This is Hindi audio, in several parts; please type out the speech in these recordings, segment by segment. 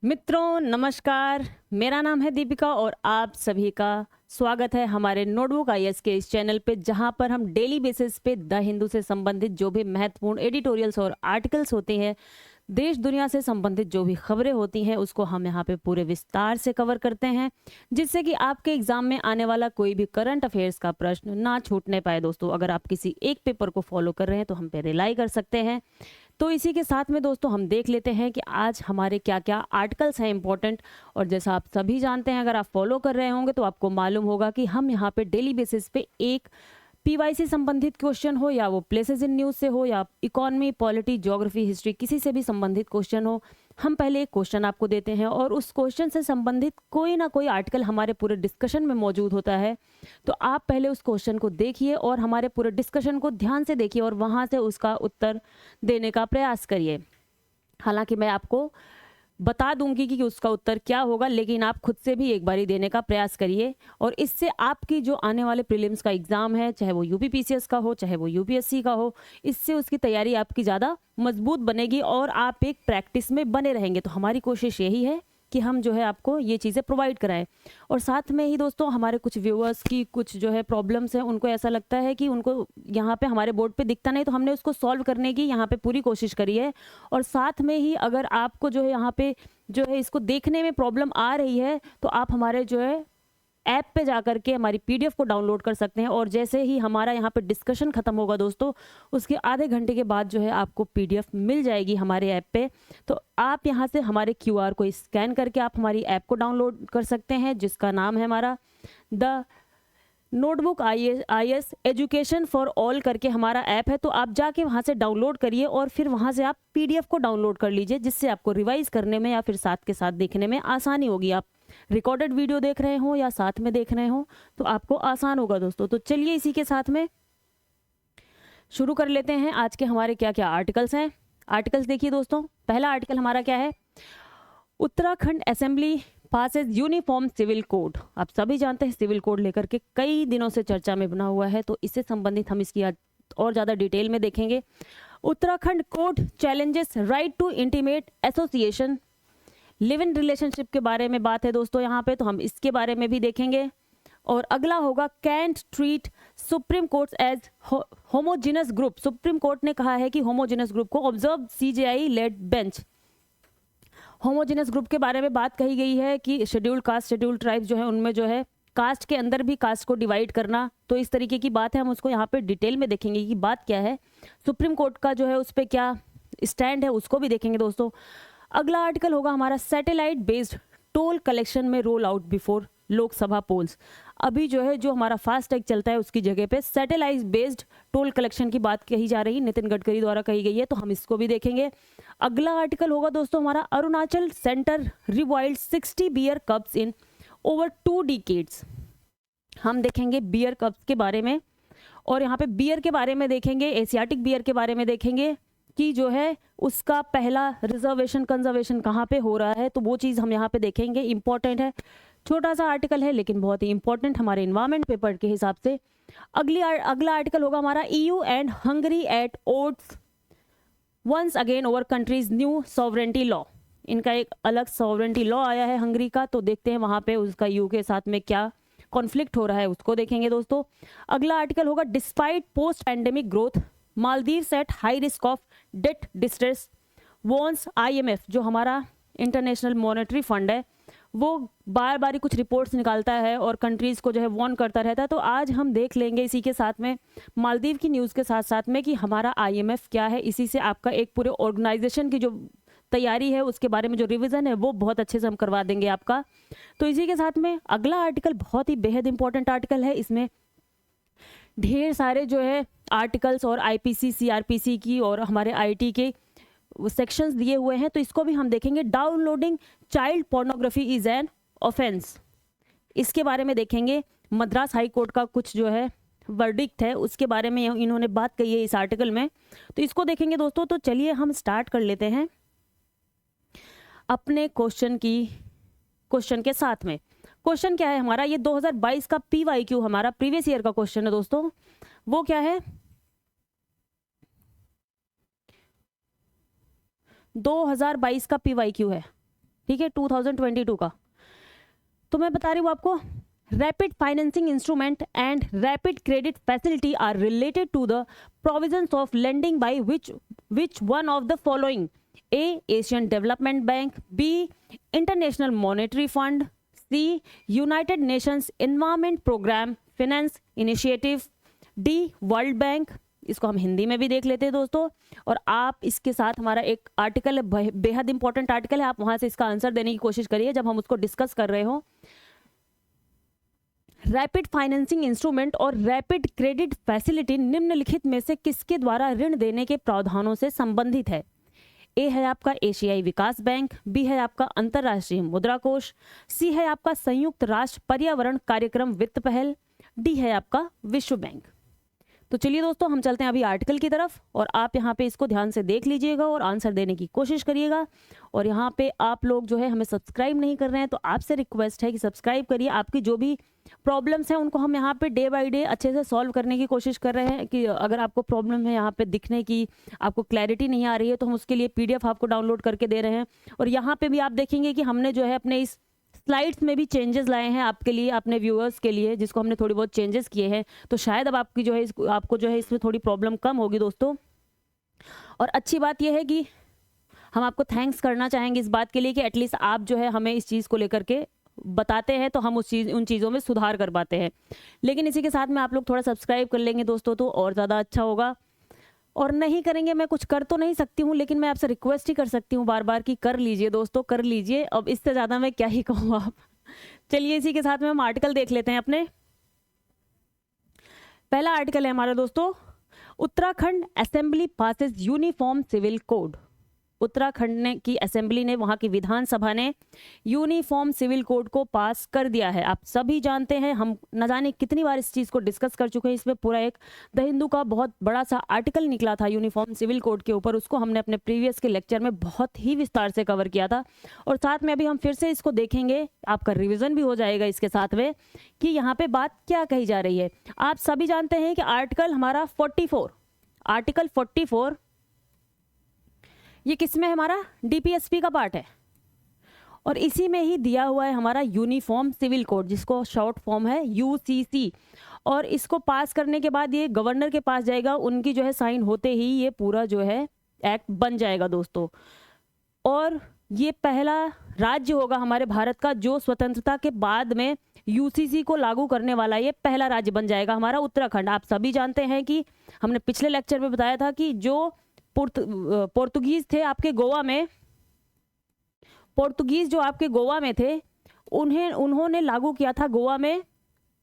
मित्रों नमस्कार। मेरा नाम है दीपिका और आप सभी का स्वागत है हमारे नोटबुक आईएएस के इस चैनल पे, जहां पर हम डेली बेसिस पे द हिंदू से संबंधित जो भी महत्वपूर्ण एडिटोरियल्स और आर्टिकल्स होते हैं, देश दुनिया से संबंधित जो भी खबरें होती हैं, उसको हम यहाँ पे पूरे विस्तार से कवर करते हैं, जिससे कि आपके एग्जाम में आने वाला कोई भी करंट अफेयर्स का प्रश्न ना छूटने पाए। दोस्तों, अगर आप किसी एक पेपर को फॉलो कर रहे हैं तो हम पे रिलाई कर सकते हैं। तो इसी के साथ में दोस्तों हम देख लेते हैं कि आज हमारे क्या क्या आर्टिकल्स हैं इंपॉर्टेंट। और जैसा आप सभी जानते हैं, अगर आप फॉलो कर रहे होंगे तो आपको मालूम होगा कि हम यहाँ पे डेली बेसिस पे एक पीवाईसी संबंधित क्वेश्चन हो, या वो प्लेसेस इन न्यूज़ से हो, या इकोनॉमी, पॉलिटी, ज्योग्राफी, हिस्ट्री, किसी से भी संबंधित क्वेश्चन हो, हम पहले एक क्वेश्चन आपको देते हैं और उस क्वेश्चन से संबंधित कोई ना कोई आर्टिकल हमारे पूरे डिस्कशन में मौजूद होता है। तो आप पहले उस क्वेश्चन को देखिए और हमारे पूरे डिस्कशन को ध्यान से देखिए और वहाँ से उसका उत्तर देने का प्रयास करिए। हालांकि मैं आपको बता दूंगी कि उसका उत्तर क्या होगा, लेकिन आप खुद से भी एक बारी देने का प्रयास करिए। और इससे आपकी जो आने वाले प्रीलिम्स का एग्जाम है, चाहे वो यूपीपीसीएस का हो, चाहे वो यूपीएससी का हो, इससे उसकी तैयारी आपकी ज़्यादा मजबूत बनेगी और आप एक प्रैक्टिस में बने रहेंगे। तो हमारी कोशिश यही है कि हम जो है आपको ये चीज़ें प्रोवाइड कराएं। और साथ में ही दोस्तों, हमारे कुछ व्यूअर्स की कुछ जो है प्रॉब्लम्स हैं, उनको ऐसा लगता है कि उनको यहाँ पे हमारे बोर्ड पे दिखता नहीं, तो हमने उसको सॉल्व करने की यहाँ पे पूरी कोशिश करी है। और साथ में ही अगर आपको जो है यहाँ पे जो है इसको देखने में प्रॉब्लम आ रही है, तो आप हमारे जो है ऐप पे जा कर के हमारी पीडीएफ को डाउनलोड कर सकते हैं। और जैसे ही हमारा यहाँ पे डिस्कशन खत्म होगा दोस्तों, उसके आधे घंटे के बाद जो है आपको पीडीएफ मिल जाएगी हमारे ऐप पे। तो आप यहाँ से हमारे क्यूआर को स्कैन करके आप हमारी ऐप को डाउनलोड कर सकते हैं, जिसका नाम है हमारा the notebook IAS education for all करके हमारा ऐप है। तो आप जाके वहाँ से डाउनलोड करिए और फिर वहाँ से आप पीडीएफ को डाउनलोड कर लीजिए, जिससे आपको रिवाइज करने में या फिर साथ के साथ देखने में आसानी होगी। आप रिकॉर्डेड वीडियो देख रहे हो या साथ में देख रहे हो तो आपको आसान होगा दोस्तों। तो चलिए इसी के साथ में शुरू कर लेते हैं आज के हमारे क्या क्या आर्टिकल्स हैं। आर्टिकल्स देखिए दोस्तों, पहला आर्टिकल हमारा क्या है, Uttarakhand assembly passes uniform civil code. आप सभी जानते हैं सिविल कोड लेकर के कई दिनों से चर्चा में बना हुआ है, तो इससे संबंधित हम इसकी आज और ज़्यादा डिटेल में देखेंगे। Uttarakhand court challenges right to intimate association, live in relationship के बारे में बात है दोस्तों यहाँ पे, तो हम इसके बारे में भी देखेंगे। और अगला होगा can't treat Supreme Court as homogeneous group. Supreme Court ने कहा है कि होमोजिनस ग्रुप को observe CJI led bench. Homogeneous group के बारे में बात कही गई है कि शेड्यूल्ड कास्ट, शेड्यूल्ड ट्राइब जो है, उनमें जो है कास्ट के अंदर भी कास्ट को डिवाइड करना, तो इस तरीके की बात है। हम उसको यहाँ पे डिटेल में देखेंगे कि बात क्या है, सुप्रीम कोर्ट का जो है उस पर क्या स्टैंड है, उसको भी देखेंगे दोस्तों। अगला आर्टिकल होगा हमारा सैटेलाइट बेस्ड टोल कलेक्शन में roll out before Lok Sabha polls. अभी जो है जो हमारा फास्ट टैग चलता है उसकी जगह पे सैटेलाइट बेस्ड टोल कलेक्शन की बात कही जा रही है, नितिन गडकरी द्वारा कही गई है, तो हम इसको भी देखेंगे। अगला आर्टिकल होगा दोस्तों हमारा Arunachal centre rewild 60 bear cubs in over 2 decades. हम देखेंगे बियर कप्स के बारे में, और यहाँ पे बियर के बारे में देखेंगे, एशियाटिक बियर के बारे में देखेंगे कि जो है उसका पहला रिजर्वेशन कंजर्वेशन कहाँ पे हो रहा है, तो वो चीज़ हम यहाँ पे देखेंगे, इंपॉर्टेंट है। छोटा सा आर्टिकल है लेकिन बहुत ही इंपॉर्टेंट हमारे इन्वायरमेंट पेपर के हिसाब से। अगला आर्टिकल होगा हमारा EU and Hungary at odds once again over country's new sovereignty law. इनका एक अलग सॉवरेंटी लॉ आया है हंगरी का, तो देखते हैं वहाँ पे उसका यू के साथ में क्या कॉन्फ्लिक्ट हो रहा है, उसको देखेंगे दोस्तों। अगला आर्टिकल होगा despite post pandemic growth Maldives at high risk of debt distress warns IMF. जो हमारा इंटरनेशनल मॉनेटरी फंड है, वो बार बार कुछ रिपोर्ट्स निकालता है और कंट्रीज़ को जो है वॉर्न करता रहता है। तो आज हम देख लेंगे इसी के साथ में मालदीव की न्यूज़ के साथ साथ में कि हमारा आईएमएफ क्या है, इसी से आपका एक पूरे ऑर्गेनाइजेशन की जो तैयारी है उसके बारे में जो रिवीजन है वो बहुत अच्छे से हम करवा देंगे आपका। तो इसी के साथ में अगला आर्टिकल बहुत ही बेहद इंपॉर्टेंट आर्टिकल है। इसमें ढेर सारे जो है आर्टिकल्स और आईपीसी, सीआरपीसी की और हमारे आईटी के सेक्शंस दिए हुए हैं, तो इसको भी हम देखेंगे। Downloading child pornography is an offence, इसके बारे में देखेंगे। मद्रास हाई कोर्ट का कुछ जो है वर्डिक्ट है, उसके बारे में इन्होंने बात कही है इस आर्टिकल में, तो इसको देखेंगे दोस्तों। तो चलिए हम स्टार्ट कर लेते हैं अपने क्वेश्चन के साथ में। क्वेश्चन क्या है हमारा, ये 2022 का पीवाईक्यू हमारा प्रीवियस ईयर का क्वेश्चन है दोस्तों। वो क्या है, 2022 का पीवाईक्यू है। ठीक है, 2022 का। तो मैं बता रही हूँ आपको, rapid financing instrument and rapid credit facility are related to the provisions of lending by which one of the following: A. Asian Development Bank, B. International Monetary Fund, C. United Nations Environment Program Finance Initiative, D. World Bank। इसको हम हिंदी में भी देख लेते हैं दोस्तों, और आप इसके साथ हमारा एक आर्टिकल है, बेहद इंपॉर्टेंट आर्टिकल है, आप वहां से इसका आंसर देने की कोशिश करिए जब हम उसको डिस्कस कर रहे हो। रैपिड फाइनेंसिंग इंस्ट्रूमेंट और रैपिड क्रेडिट फैसिलिटी निम्नलिखित में से किसके द्वारा ऋण देने के प्रावधानों से संबंधित है? ए है आपका एशियाई विकास बैंक, बी है आपका अंतर्राष्ट्रीय मुद्रा कोष, सी है आपका संयुक्त राष्ट्र पर्यावरण कार्यक्रम वित्त पहल, डी है आपका विश्व बैंक। तो चलिए दोस्तों, हम चलते हैं अभी आर्टिकल की तरफ, और आप यहाँ पे इसको ध्यान से देख लीजिएगा और आंसर देने की कोशिश करिएगा। और यहाँ पे आप लोग जो है हमें सब्सक्राइब नहीं कर रहे हैं, तो आपसे रिक्वेस्ट है कि सब्सक्राइब करिए। आपकी जो भी प्रॉब्लम्स हैं उनको हम यहाँ पे डे बाय डे अच्छे से सॉल्व करने की कोशिश कर रहे हैं। कि अगर आपको प्रॉब्लम है यहाँ पे दिखने की, आपको क्लैरिटी नहीं आ रही है, तो हम उसके लिए PDF आपको डाउनलोड करके दे रहे हैं। और यहाँ पे भी आप देखेंगे कि हमने जो है अपने इस स्लाइड्स में भी चेंजेस लाए हैं आपके लिए, अपने व्यूअर्स के लिए, जिसको हमने थोड़ी बहुत चेंजेस किए हैं। तो शायद अब आपकी जो है आपको जो है इसमें थोड़ी प्रॉब्लम कम होगी दोस्तों। और अच्छी बात यह है कि हम आपको थैंक्स करना चाहेंगे इस बात के लिए कि एटलीस्ट आप जो है हमें इस चीज़ को लेकर के बताते हैं, तो हम उन चीज़ों में सुधार कर पाते हैं। लेकिन इसी के साथ में आप लोग थोड़ा सब्सक्राइब कर लेंगे दोस्तों तो और ज़्यादा अच्छा होगा। और नहीं करेंगे, मैं कुछ कर तो नहीं सकती हूँ, लेकिन मैं आपसे रिक्वेस्ट ही कर सकती हूँ बार बार कि कर लीजिए दोस्तों, कर लीजिए। अब इससे ज़्यादा मैं क्या ही कहूँ आप। चलिए इसी के साथ में हम आर्टिकल देख लेते हैं अपने। पहला आर्टिकल है हमारा दोस्तों, Uttarakhand assembly passes uniform civil code. Uttarakhand की असेंबली ने, वहाँ की विधानसभा ने यूनिफॉर्म सिविल कोड को पास कर दिया है। आप सभी जानते हैं, हम न जाने कितनी बार इस चीज़ को डिस्कस कर चुके हैं। इसमें पूरा एक द हिंदू का बहुत बड़ा सा आर्टिकल निकला था यूनिफॉर्म सिविल कोड के ऊपर, उसको हमने अपने प्रीवियस के लेक्चर में बहुत ही विस्तार से कवर किया था। और साथ में अभी हम फिर से इसको देखेंगे, आपका रिविजन भी हो जाएगा इसके साथ में कि यहाँ पे बात क्या कही जा रही है। आप सभी जानते हैं कि आर्टिकल हमारा 44, आर्टिकल 44 ये किसमें हमारा DPSP का पार्ट है, और इसी में ही दिया हुआ है हमारा यूनिफॉर्म सिविल कोड, जिसको शॉर्ट फॉर्म है UCC। और इसको पास करने के बाद ये गवर्नर के पास जाएगा, उनकी जो है साइन होते ही ये पूरा जो है एक्ट बन जाएगा दोस्तों। और ये पहला राज्य होगा हमारे भारत का जो स्वतंत्रता के बाद में UCC को लागू करने वाला, ये पहला राज्य बन जाएगा हमारा उत्तराखंड। आप सभी जानते हैं कि हमने पिछले लेक्चर में बताया था कि जो पोर्तुगीज थे आपके गोवा में, पोर्तुगीज जो आपके गोवा में थे, उन्होंने लागू किया था गोवा में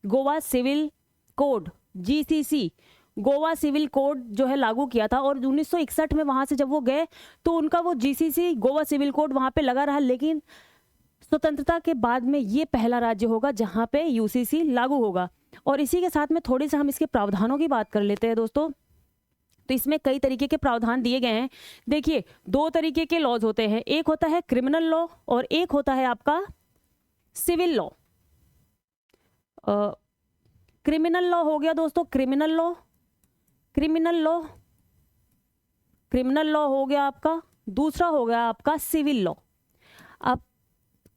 Goa civil code, GCC, Goa civil code जो है लागू किया था। और 1961 में वहां से जब वो गए तो उनका वो GCC गोवा सिविल कोड वहां पे लगा रहा। लेकिन स्वतंत्रता के बाद में ये पहला राज्य होगा जहां पे UCC लागू होगा। और इसी के साथ में थोड़ी सा हम इसके प्रावधानों की बात कर लेते हैं दोस्तों। तो इसमें कई तरीके के प्रावधान दिए गए हैं। देखिए, दो तरीके के लॉज होते हैं, एक होता है क्रिमिनल लॉ और एक होता है आपका सिविल लॉ। क्रिमिनल लॉ हो गया दोस्तों, criminal law, criminal law, criminal law हो गया आपका। दूसरा हो गया आपका सिविल लॉ। अब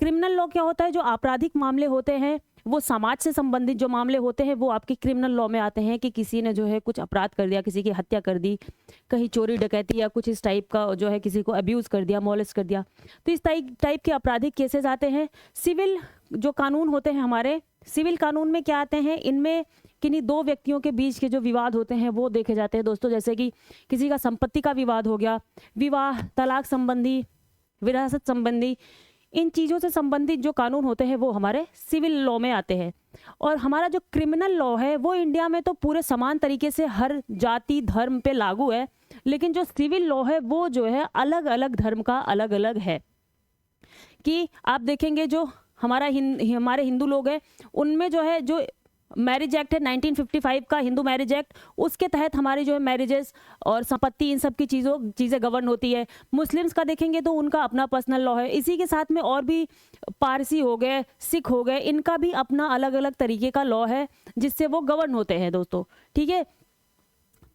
क्रिमिनल लॉ क्या होता है? जो आपराधिक मामले होते हैं, वो समाज से संबंधित जो मामले होते हैं वो आपके क्रिमिनल लॉ में आते हैं। कि किसी ने जो है कुछ अपराध कर दिया, किसी की हत्या कर दी, कहीं चोरी डकैती या कुछ इस टाइप का जो है किसी को अब्यूज़ कर दिया, मॉलेस्ट कर दिया, तो इस टाइप के आपराधिक केसेस आते हैं। सिविल जो कानून होते हैं हमारे, सिविल कानून में क्या आते हैं? इनमें किन्हीं दो व्यक्तियों के बीच के जो विवाद होते हैं वो देखे जाते हैं दोस्तों। जैसे कि किसी का संपत्ति का विवाद हो गया, विवाह, तलाक संबंधी, विरासत संबंधी, इन चीज़ों से संबंधित जो कानून होते हैं वो हमारे सिविल लॉ में आते हैं। और हमारा जो क्रिमिनल लॉ है वो इंडिया में तो पूरे समान तरीके से हर जाति धर्म पे लागू है, लेकिन जो सिविल लॉ है वो जो है अलग अलग धर्म का अलग अलग है। कि आप देखेंगे जो हमारे हिंदू लोग हैं उनमें जो है जो मैरिज एक्ट है 1955 का, हिंदू मैरिज एक्ट, उसके तहत हमारी जो है मैरिजेस और संपत्ति इन सब की चीज़ें गवर्न होती है। मुस्लिम्स का देखेंगे तो उनका अपना पर्सनल लॉ है। इसी के साथ में और भी पारसी हो गए, सिख हो गए, इनका भी अपना अलग अलग तरीके का लॉ है जिससे वो गवर्न होते हैं दोस्तों। ठीक है,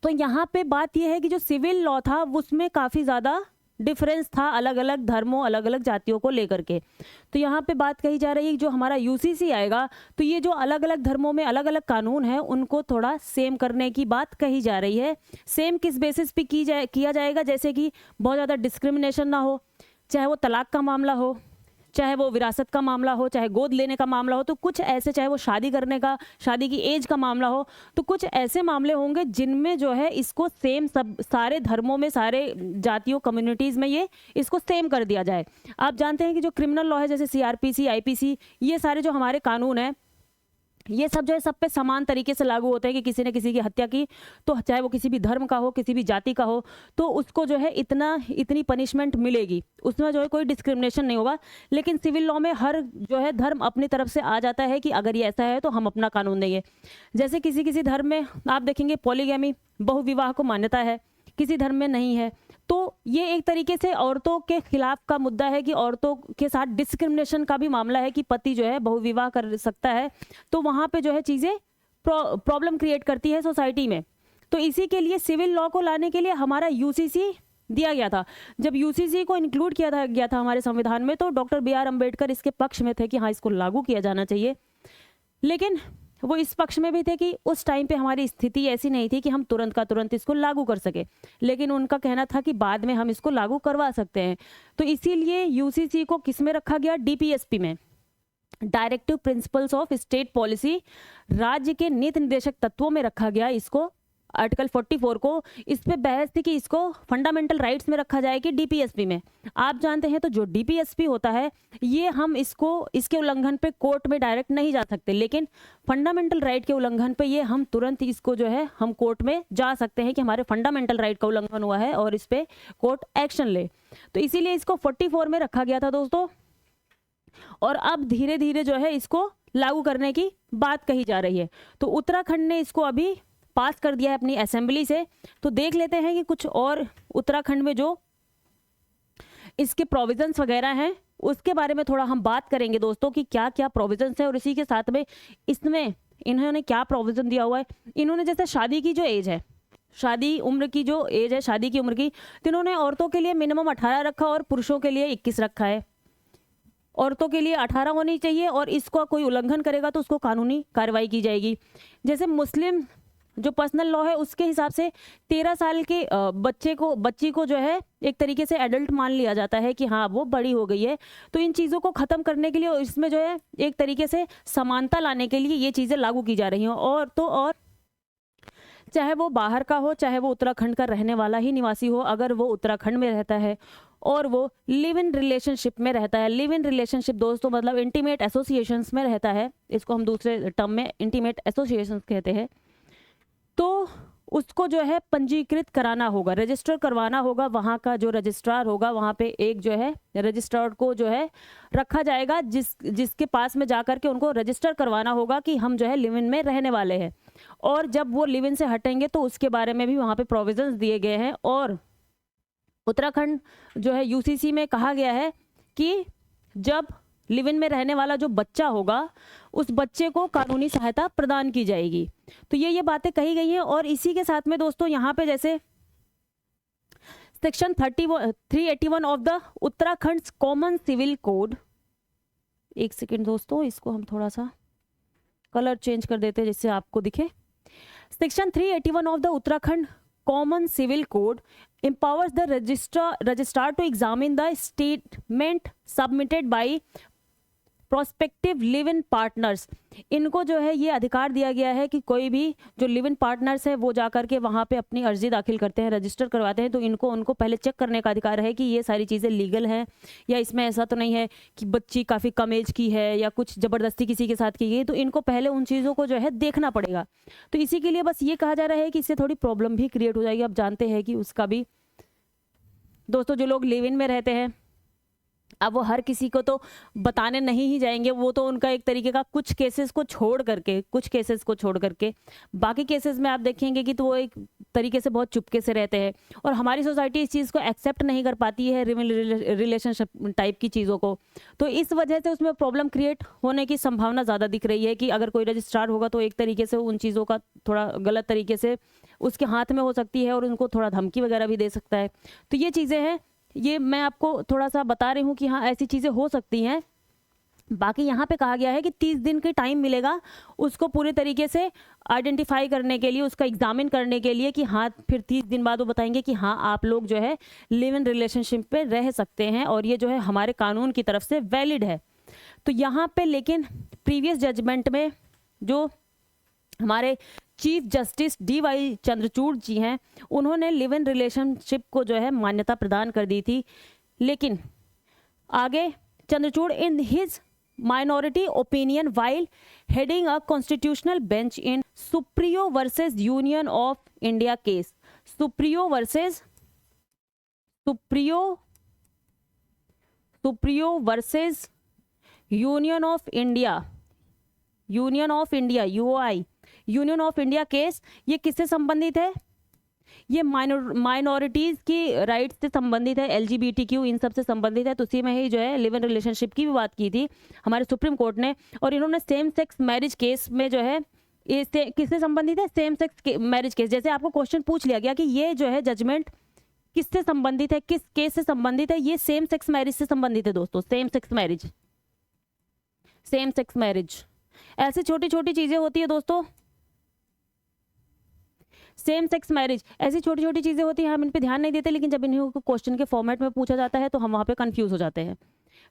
तो यहाँ पे बात यह है कि जो सिविल लॉ था उसमें काफ़ी ज़्यादा डिफरेंस था अलग अलग धर्मों अलग अलग जातियों को लेकर के। तो यहाँ पे बात कही जा रही है जो हमारा यूसीसी आएगा तो ये जो अलग अलग धर्मों में अलग अलग कानून है उनको थोड़ा सेम करने की बात कही जा रही है। सेम किस बेसिस पे किया जाएगा, जैसे कि बहुत ज़्यादा डिस्क्रिमिनेशन ना हो, चाहे वो तलाक का मामला हो, चाहे वो विरासत का मामला हो, चाहे गोद लेने का मामला हो, तो कुछ ऐसे, चाहे वो शादी करने का, शादी की एज का मामला हो, तो कुछ ऐसे मामले होंगे जिनमें जो है इसको सेम सब सारे धर्मों में सारे जातियों कम्युनिटीज़ में ये इसको सेम कर दिया जाए। आप जानते हैं कि जो क्रिमिनल लॉ है जैसे सीआरपीसी, आईपीसी, ये सारे जो हमारे कानून हैं ये सब जो है सब पे समान तरीके से लागू होते हैं कि किसी ने किसी की हत्या की तो चाहे वो किसी भी धर्म का हो, किसी भी जाति का हो, तो उसको जो है इतनी पनिशमेंट मिलेगी, उसमें जो है कोई डिस्क्रिमिनेशन नहीं होगा। लेकिन सिविल लॉ में हर जो है धर्म अपनी तरफ से आ जाता है कि अगर ये ऐसा है तो हम अपना कानून देंगे। जैसे किसी किसी धर्म में आप देखेंगे पॉलीगैमी, बहुविवाह को मान्यता है, किसी धर्म में नहीं है। तो ये एक तरीके से औरतों के खिलाफ का मुद्दा है कि औरतों के साथ डिस्क्रिमिनेशन का भी मामला है कि पति जो है बहुविवाह कर सकता है, तो वहाँ पे जो है चीज़ें प्रॉब्लम क्रिएट करती है सोसाइटी में। तो इसी के लिए सिविल लॉ को लाने के लिए हमारा यूसीसी दिया गया था। जब यूसीसी को इंक्लूड किया गया था हमारे संविधान में तो डॉक्टर बी आर अम्बेडकर इसके पक्ष में थे कि हाँ इसको लागू किया जाना चाहिए, लेकिन वो इस पक्ष में भी थे कि उस टाइम पे हमारी स्थिति ऐसी नहीं थी कि हम तुरंत का तुरंत इसको लागू कर सके, लेकिन उनका कहना था कि बाद में हम इसको लागू करवा सकते हैं। तो इसीलिए यूसीसी को किस में रखा गया, डीपीएसपी में, directive principles of state policy, राज्य के नीति निर्देशक तत्वों में रखा गया इसको। आर्टिकल 44 को इस पे बहस थी कि इसको फंडामेंटल राइट्स में रखा जाए कि डीपीएसपी में। आप जानते हैं तो जो डीपीएसपी होता है ये हम इसके उल्लंघन पे कोर्ट में डायरेक्ट नहीं जा सकते, लेकिन फंडामेंटल राइट के उल्लंघन पे ये हम तुरंत इसको जो है हम कोर्ट में जा सकते हैं कि हमारे फंडामेंटल राइट का उल्लंघन हुआ है और इस पे कोर्ट एक्शन ले। तो इसीलिए इसको 44 में रखा गया था दोस्तों, और अब धीरे धीरे जो है इसको लागू करने की बात कही जा रही है। तो उत्तराखंड ने इसको अभी पास कर दिया है अपनी असेंबली से। तो देख लेते हैं कि कुछ और उत्तराखंड में जो इसके प्रोविजंस वगैरह हैं उसके बारे में थोड़ा हम बात करेंगे दोस्तों कि क्या क्या प्रोविजंस है और इसी के साथ में इसमें इन्होंने क्या प्रोविजन दिया हुआ है। इन्होंने जैसे शादी की जो एज है, शादी उम्र की जो एज है शादी की उम्र की, तो इन्होंने औरतों के लिए मिनिमम 18 रखा और पुरुषों के लिए 21 रखा है। औरतों के लिए 18 होनी चाहिए और इसको कोई उल्लंघन करेगा तो उसको कानूनी कार्रवाई की जाएगी। जैसे मुस्लिम जो पर्सनल लॉ है उसके हिसाब से 13 साल के बच्ची को जो है एक तरीके से एडल्ट मान लिया जाता है कि हाँ वो बड़ी हो गई है। तो इन चीज़ों को ख़त्म करने के लिए इसमें जो है एक तरीके से समानता लाने के लिए ये चीज़ें लागू की जा रही हैं। और चाहे वो बाहर का हो, चाहे वो उत्तराखंड का रहने वाला ही निवासी हो, अगर वो उत्तराखंड में रहता है और वो लिव इन रिलेशनशिप में रहता है, लिव इन रिलेशनशिप दोस्तों मतलब इंटीमेट एसोसिएशंस में रहता है, इसको हम दूसरे टर्म में इंटीमेट एसोसिएशंस कहते हैं, तो उसको जो है पंजीकृत कराना होगा, रजिस्टर करवाना होगा। वहाँ का जो रजिस्ट्रार होगा वहाँ पे एक जो है रजिस्ट्रार को जो है रखा जाएगा जिसके पास में जा कर के उनको रजिस्टर करवाना होगा कि हम जो है लिव इन में रहने वाले हैं। और जब वो लिव इन से हटेंगे तो उसके बारे में भी वहाँ पे प्रोविजंस दिए गए हैं। और उत्तराखंड जो है यूसीसी में कहा गया है कि जब लिव इन में रहने वाला जो बच्चा होगा उस बच्चे को कानूनी सहायता प्रदान की जाएगी। तो ये बातें कही गई हैं। और इसी के साथ में दोस्तों यहाँ पे जैसे section 381 of the Uttarakhand common civil code, एक सेकेंड दोस्तों इसको हम थोड़ा सा कलर चेंज कर देते हैं जिससे आपको दिखे। Section 381 of the Uttarakhand common civil code empowers the registrar to examine the statement submitted by prospective live in partners. इनको जो है ये अधिकार दिया गया है कि कोई भी जो लिव इन पार्टनर्स है वो जाकर के वहाँ पे अपनी अर्जी दाखिल करते हैं, रजिस्टर करवाते हैं, तो उनको पहले चेक करने का अधिकार है कि ये सारी चीज़ें लीगल हैं या इसमें ऐसा तो नहीं है कि बच्ची काफ़ी कम एज की है या कुछ ज़बरदस्ती किसी के साथ की गई। तो इनको पहले उन चीज़ों को जो है देखना पड़ेगा। तो इसी के लिए बस ये कहा जा रहा है कि इससे थोड़ी प्रॉब्लम भी क्रिएट हो जाएगी। आप जानते हैं कि उसका भी दोस्तों जो लोग लिव इन में रहते हैं अब वो हर किसी को तो बताने नहीं ही जाएंगे, वो तो उनका एक तरीके का कुछ केसेस को छोड़ करके बाकी केसेस में आप देखेंगे कि तो वो एक तरीके से बहुत चुपके से रहते हैं और हमारी सोसाइटी इस चीज़ को एक्सेप्ट नहीं कर पाती है रिलेशनशिप टाइप की चीज़ों को। तो इस वजह से उसमें प्रॉब्लम क्रिएट होने की संभावना ज़्यादा दिख रही है कि अगर कोई रजिस्ट्रार होगा तो एक तरीके से उन चीज़ों का थोड़ा गलत तरीके से उसके हाथ में हो सकती है और उनको थोड़ा धमकी वगैरह भी दे सकता है। तो ये चीज़ें हैं ये मैं आपको थोड़ा सा बता रही हूँ कि हाँ ऐसी चीज़ें हो सकती हैं। बाकी यहाँ पे कहा गया है कि 30 दिन की टाइम मिलेगा उसको पूरे तरीके से आइडेंटिफाई करने के लिए, उसका एग्जामिन करने के लिए कि हाँ फिर 30 दिन बाद वो बताएंगे कि हाँ आप लोग जो है लिव इन रिलेशनशिप पे रह सकते हैं और ये जो है हमारे कानून की तरफ से वैलिड है। तो यहाँ पे लेकिन प्रीवियस जजमेंट में जो हमारे चीफ जस्टिस DY चंद्रचूड़ जी हैं, उन्होंने लिव इन रिलेशनशिप को जो है मान्यता प्रदान कर दी थी। लेकिन आगे Chandrachud in his minority opinion while heading a constitutional bench in Supriyo versus Union of India case. Supriyo versus Union of India, UOI, Union of India case, ये किससे संबंधित है? ये माइनॉरिटीज़ की राइट्स से संबंधित है, LGBTQ इन सब से संबंधित है। तो उसी में ही जो है लिव इन रिलेशनशिप की भी बात की थी हमारे सुप्रीम कोर्ट ने। और इन्होंने सेम सेक्स मैरिज केस में जो है इससे किससे संबंधित है? Same sex marriage case. जैसे आपको क्वेश्चन पूछ लिया गया कि ये जो है जजमेंट किससे संबंधित है, किस केस से संबंधित है? ये सेम सेक्स मैरिज से संबंधित है दोस्तों, सेम सेक्स मैरिज। ऐसी छोटी छोटी चीज़ें होती है दोस्तों, सेम सेक्स मैरिज, ऐसी छोटी छोटी चीज़ें होती हैं, हम इन पे ध्यान नहीं देते, लेकिन जब इन्हें क्वेश्चन के फॉर्मेट में पूछा जाता है तो हम वहाँ पे कंफ्यूज हो जाते हैं।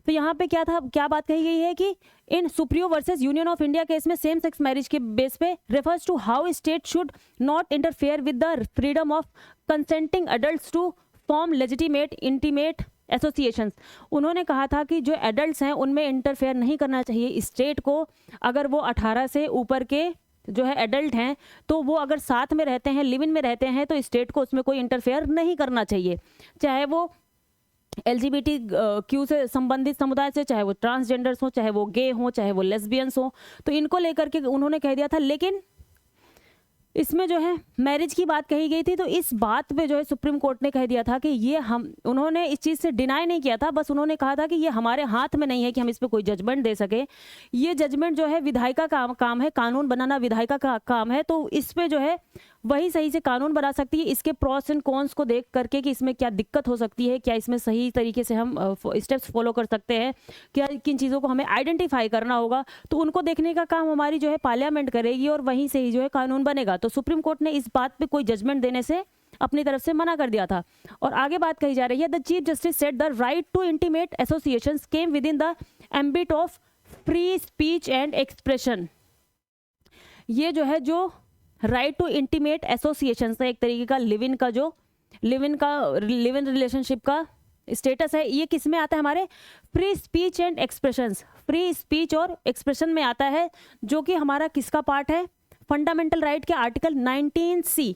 तो यहाँ पे क्या बात कही गई है कि in Supriyo versus union of India case में सेम सेक्स मैरिज के बेस पे refers to how state should not interfere with the freedom of consenting adults to form legitimate intimate associations. उन्होंने कहा था कि जो एडल्ट्स हैं उनमें इंटरफेयर नहीं करना चाहिए स्टेट को। अगर वो 18 से ऊपर के जो है एडल्ट हैं तो वो अगर साथ में रहते हैं, लिव इन में रहते हैं, तो स्टेट को उसमें कोई इंटरफेयर नहीं करना चाहिए, चाहे वो LGBTQ से संबंधित समुदाय से, चाहे वो ट्रांसजेंडर्स हो, चाहे वो गे हो, चाहे वो लेस्बियंस हो। तो इनको लेकर के उन्होंने कह दिया था। लेकिन इसमें जो है मैरिज की बात कही गई थी, तो इस बात पे जो है सुप्रीम कोर्ट ने कह दिया था कि ये उन्होंने इस चीज़ से डिनाई नहीं किया था, बस उन्होंने कहा था कि ये हमारे हाथ में नहीं है कि हम इस पे कोई जजमेंट दे सके। ये जजमेंट जो है विधायिका का काम है, कानून बनाना विधायिका का काम है। तो इस पे जो है वही सही से कानून बना सकती है, इसके प्रॉस एंड कॉन्स को देख करके कि इसमें क्या दिक्कत हो सकती है, क्या इसमें सही तरीके से हम स्टेप्स फॉलो कर सकते हैं, क्या किन चीज़ों को हमें आइडेंटिफाई करना होगा, तो उनको देखने का काम हमारी जो है पार्लियामेंट करेगी और वहीं से ही जो है कानून बनेगा। तो सुप्रीम कोर्ट ने इस बात पे कोई जजमेंट देने से अपनी तरफ से मना कर दिया था। और आगे बात कही जा रही है, the chief justice said the right to intimate associations came with in the ambit of free speech and expression. ये जो है जो राइट टू इंटीमेट एसोसिएशन से एक तरीके का लिव इन रिलेशनशिप का स्टेटस है, ये किस में आता है? हमारे free speech and expressions, free speech और एक्सप्रेशन में आता है, जो कि हमारा किसका पार्ट है? फंडामेंटल राइट के आर्टिकल 19C।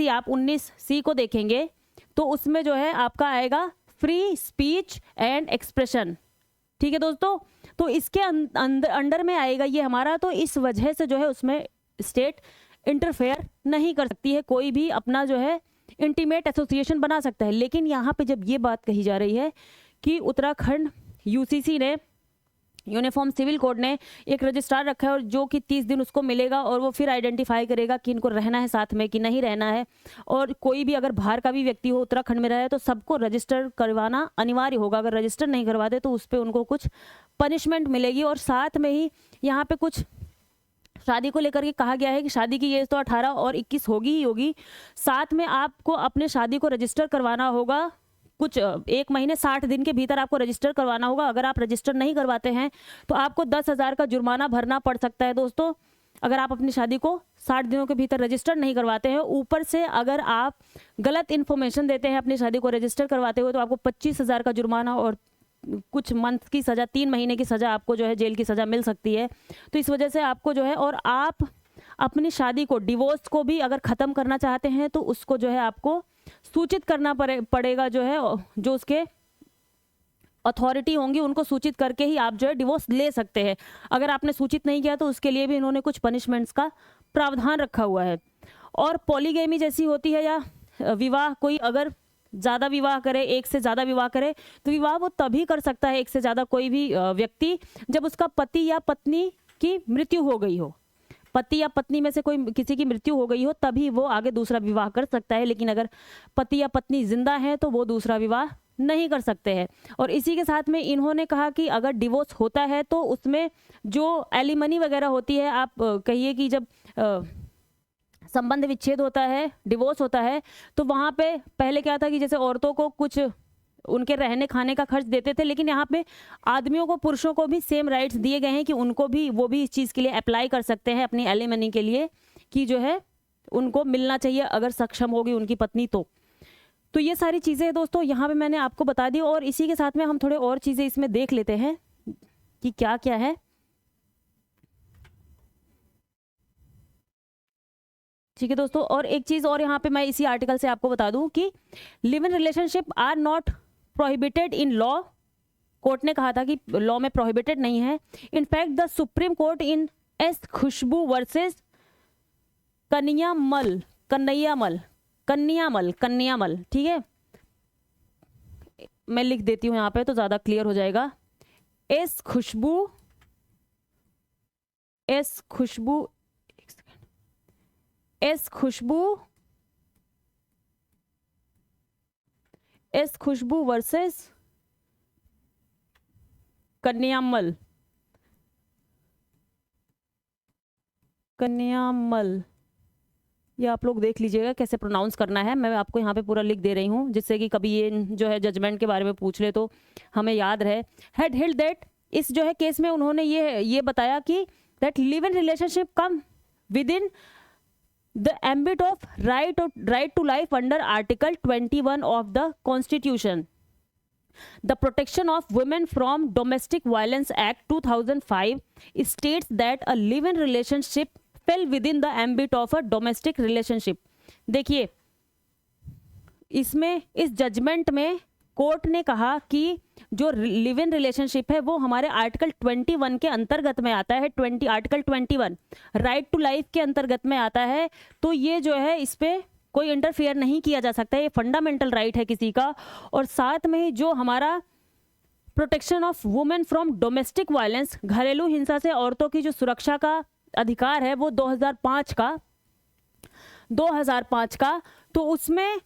आप 19C को देखेंगे तो उसमें जो है आपका आएगा फ्री स्पीच एंड एक्सप्रेशन। ठीक है दोस्तों, तो इसके अंडर में आएगा ये हमारा। तो इस वजह से जो है उसमें स्टेट इंटरफेयर नहीं कर सकती है, कोई भी अपना जो है इंटीमेट एसोसिएशन बना सकता है। लेकिन यहाँ पे जब ये बात कही जा रही है कि उत्तराखंड UCC ने, यूनिफॉर्म सिविल कोड ने एक रजिस्ट्रार रखा है और जो कि 30 दिन उसको मिलेगा और वो फिर आइडेंटिफाई करेगा कि इनको रहना है साथ में कि नहीं रहना है। और कोई भी अगर बाहर का भी व्यक्ति हो उत्तराखंड में रहे तो सबको रजिस्टर करवाना अनिवार्य होगा। अगर रजिस्टर नहीं करवाते तो उस पर उनको कुछ पनिशमेंट मिलेगी। और साथ में ही यहाँ पे कुछ शादी को लेकर के कहा गया है कि शादी की एज तो 18 और 21 होगी ही होगी। साथ में आपको अपने शादी को रजिस्टर करवाना होगा, कुछ 1 महीने 60 दिन के भीतर आपको रजिस्टर करवाना होगा। अगर आप रजिस्टर नहीं करवाते हैं तो आपको 10,000 का जुर्माना भरना पड़ सकता है दोस्तों, अगर आप अपनी शादी को 60 दिनों के भीतर रजिस्टर नहीं करवाते हैं। ऊपर से अगर आप गलत इन्फॉर्मेशन देते हैं अपनी शादी को रजिस्टर करवाते हुए तो आपको 25,000 का जुर्माना और कुछ मंथ की सज़ा, 3 महीने की सज़ा, आपको जो है जेल की सज़ा मिल सकती है। तो इस वजह से आपको जो है, और आप अपनी शादी को, डिवोर्स को भी अगर ख़त्म करना चाहते हैं तो उसको जो है आपको सूचित करना पड़ेगा, जो है जो उसके अथॉरिटी होंगी उनको सूचित करके ही आप जो है डिवोर्स ले सकते हैं। अगर आपने सूचित नहीं किया तो उसके लिए भी इन्होंने कुछ पनिशमेंट्स का प्रावधान रखा हुआ है। और पॉलीगेमी जैसी होती है, या विवाह, कोई अगर ज़्यादा विवाह करे, एक से ज़्यादा विवाह करे, तो विवाह वो तभी कर सकता है एक से ज़्यादा कोई भी व्यक्ति जब उसका पति या पत्नी की मृत्यु हो गई हो। पति या पत्नी में से कोई किसी की मृत्यु हो गई हो तभी वो आगे दूसरा विवाह कर सकता है, लेकिन अगर पति या पत्नी जिंदा है तो वो दूसरा विवाह नहीं कर सकते हैं। और इसी के साथ में इन्होंने कहा कि अगर डिवोर्स होता है तो उसमें जो एलिमनी वगैरह होती है, आप कहिए कि जब संबंध विच्छेद होता है, डिवोर्स होता है, तो वहाँ पे पहले क्या था कि जैसे औरतों को कुछ उनके रहने खाने का खर्च देते थे, लेकिन यहाँ पे आदमियों को, पुरुषों को भी सेम राइट्स दिए गए हैं कि उनको भी, वो भी इस चीज़ के लिए अप्लाई कर सकते हैं अपनी एलिमनी के लिए, कि जो है उनको मिलना चाहिए अगर सक्षम होगी उनकी पत्नी तो ये सारी चीज़ें दोस्तों यहाँ पे मैंने आपको बता दी। और इसी के साथ में हम थोड़े और चीज़ें इसमें देख लेते हैं कि क्या क्या है। ठीक है दोस्तों, और एक चीज़ और यहाँ पे मैं इसी आर्टिकल से आपको बता दूं कि live in relationship are not prohibited in law. Court ने कहा था कि लॉ में प्रोहिबिटेड नहीं है। In fact the supreme Court in S Khushboo versus Kanhaiyamal, ठीक है, मैं लिख देती हूँ यहाँ पे तो ज़्यादा क्लियर हो जाएगा। एस खुशबू वर्सेस कन्हैयामल, ये आप लोग देख लीजिएगा कैसे प्रोनाउंस करना है। मैं आपको यहाँ पे पूरा लिख दे रही हूँ जिससे कि कभी ये जो है जजमेंट के बारे में पूछ ले तो हमें याद रहे। हैड हेल्ड दैट, इस जो है केस में उन्होंने ये बताया कि that live in relationship come with in the ambit of right to life under article 21 of the constitution. The Protection of Women from Domestic Violence Act 2005 states that a live-in relationship fell within the ambit of a domestic relationship। देखिए, इसमें इस जजमेंट में कोर्ट ने कहा कि जो लिव इन रिलेशनशिप है वो हमारे आर्टिकल 21 के अंतर्गत में आता है। आर्टिकल 21 राइट टू लाइफ के अंतर्गत में आता है। तो ये जो है इस पे कोई इंटरफेयर नहीं किया जा सकता, ये फंडामेंटल राइट है किसी का। और साथ में ही जो हमारा protection of women from domestic violence, घरेलू हिंसा से औरतों की जो सुरक्षा का अधिकार है वो 2005 का, तो उसमें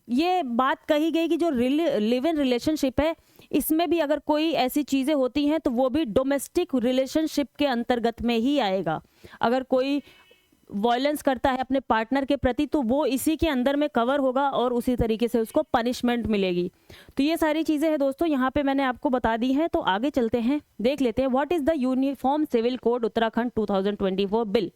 ये बात कही गई कि जो लिव इन रिलेशनशिप है इसमें भी अगर कोई ऐसी चीज़ें होती हैं तो वो भी डोमेस्टिक रिलेशनशिप के अंतर्गत में ही आएगा। अगर कोई वायलेंस करता है अपने पार्टनर के प्रति तो वो इसी के अंदर में कवर होगा और उसी तरीके से उसको पनिशमेंट मिलेगी। तो ये सारी चीज़ें हैं दोस्तों, यहाँ पे मैंने आपको बता दी हैं। तो आगे चलते हैं, देख लेते हैं what is the uniform civil code Uttarakhand 2024 bill.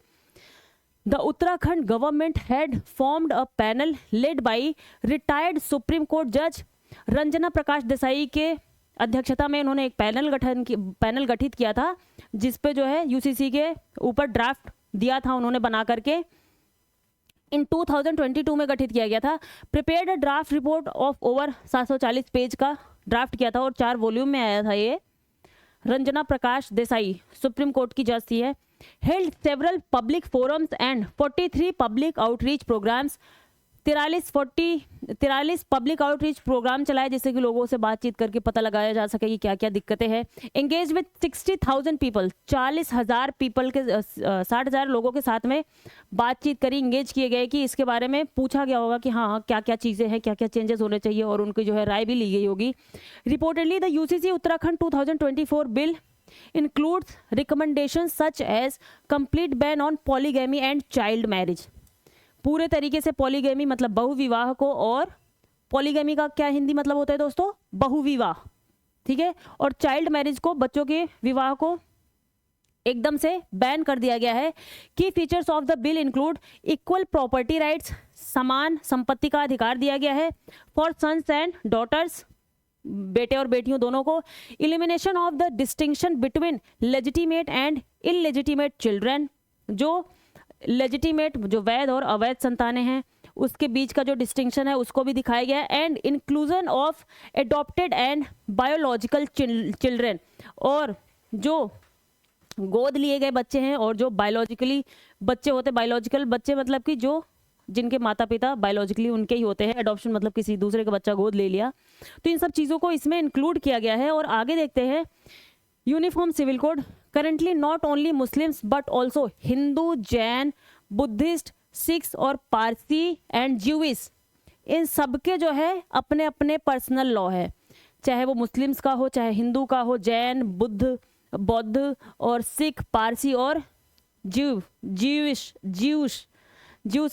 The Uttarakhand government had formed a panel led by retired Supreme Court Judge Ranjana Prakash Desai के अध्यक्षता में उन्होंने एक पैनल गठित किया था जिस पे जो है यूसीसी के ऊपर ड्राफ्ट दिया था उन्होंने बना करके। इन 2022 में गठित किया गया था। Prepared a draft report of over 740 page का ड्राफ्ट किया था और 4 वॉल्यूम में आया था। ये रंजना प्रकाश देसाई सुप्रीम कोर्ट की जज थी है। Held several public forums and 43 public outreach programmes, 43 public outreach programme चलाए जिससे कि लोगों से बातचीत करके पता लगाया जा सके कि क्या क्या दिक्कतें हैं। एंगेज विद 60,000 पीपल, 40,000 पीपल के 60,000 लोगों के साथ में बातचीत करी, इंगेज किए गए कि इसके बारे में पूछा गया होगा कि हाँ क्या क्या चीज़ें हैं, क्या क्या चेंजेस होने चाहिए और उनकी जो है राय भी ली गई होगी। Reportedly the UCC Uttarakhand 2024 bill includes recommendations such as complete ban on polygamy and child marriage। पूरे तरीके से पॉलीगैमी मतलब बहुविवाह को, और पॉलीगैमी का क्या हिंदी मतलब होता है दोस्तों, बहुविवाह, ठीक है, और चाइल्ड मैरिज को, बच्चों के विवाह को एकदम से बैन कर दिया गया है। की features of the bill include equal property rights, समान संपत्ति का अधिकार दिया गया है फॉर सन्स एंड डॉटर्स, बेटे और बेटियों दोनों को। Elimination of the distinction between legitimate and illegitimate children, जो लेजिटिमेट जो वैध और अवैध संतानें हैं उसके बीच का जो डिस्टिंक्शन है उसको भी दिखाया गया है। And inclusion of adopted and biological children, और जो गोद लिए गए बच्चे हैं और जो बायोलॉजिकली बच्चे होते, बायोलॉजिकल बच्चे मतलब कि जो जिनके माता पिता बायोलॉजिकली उनके ही होते हैं, एडॉप्शन मतलब किसी दूसरे का बच्चा गोद ले लिया। तो इन सब चीज़ों को इसमें इंक्लूड किया गया है। और आगे देखते हैं uniform civil code currently not only Muslims but also Hindu, Jain, Buddhist, Sikhs और पारसी एंड ज्यूइश, इन सबके जो है अपने अपने पर्सनल लॉ है, चाहे वो मुस्लिम्स का हो, चाहे हिंदू का हो, जैन, बौद्ध और सिख, पारसी और ज्यूश,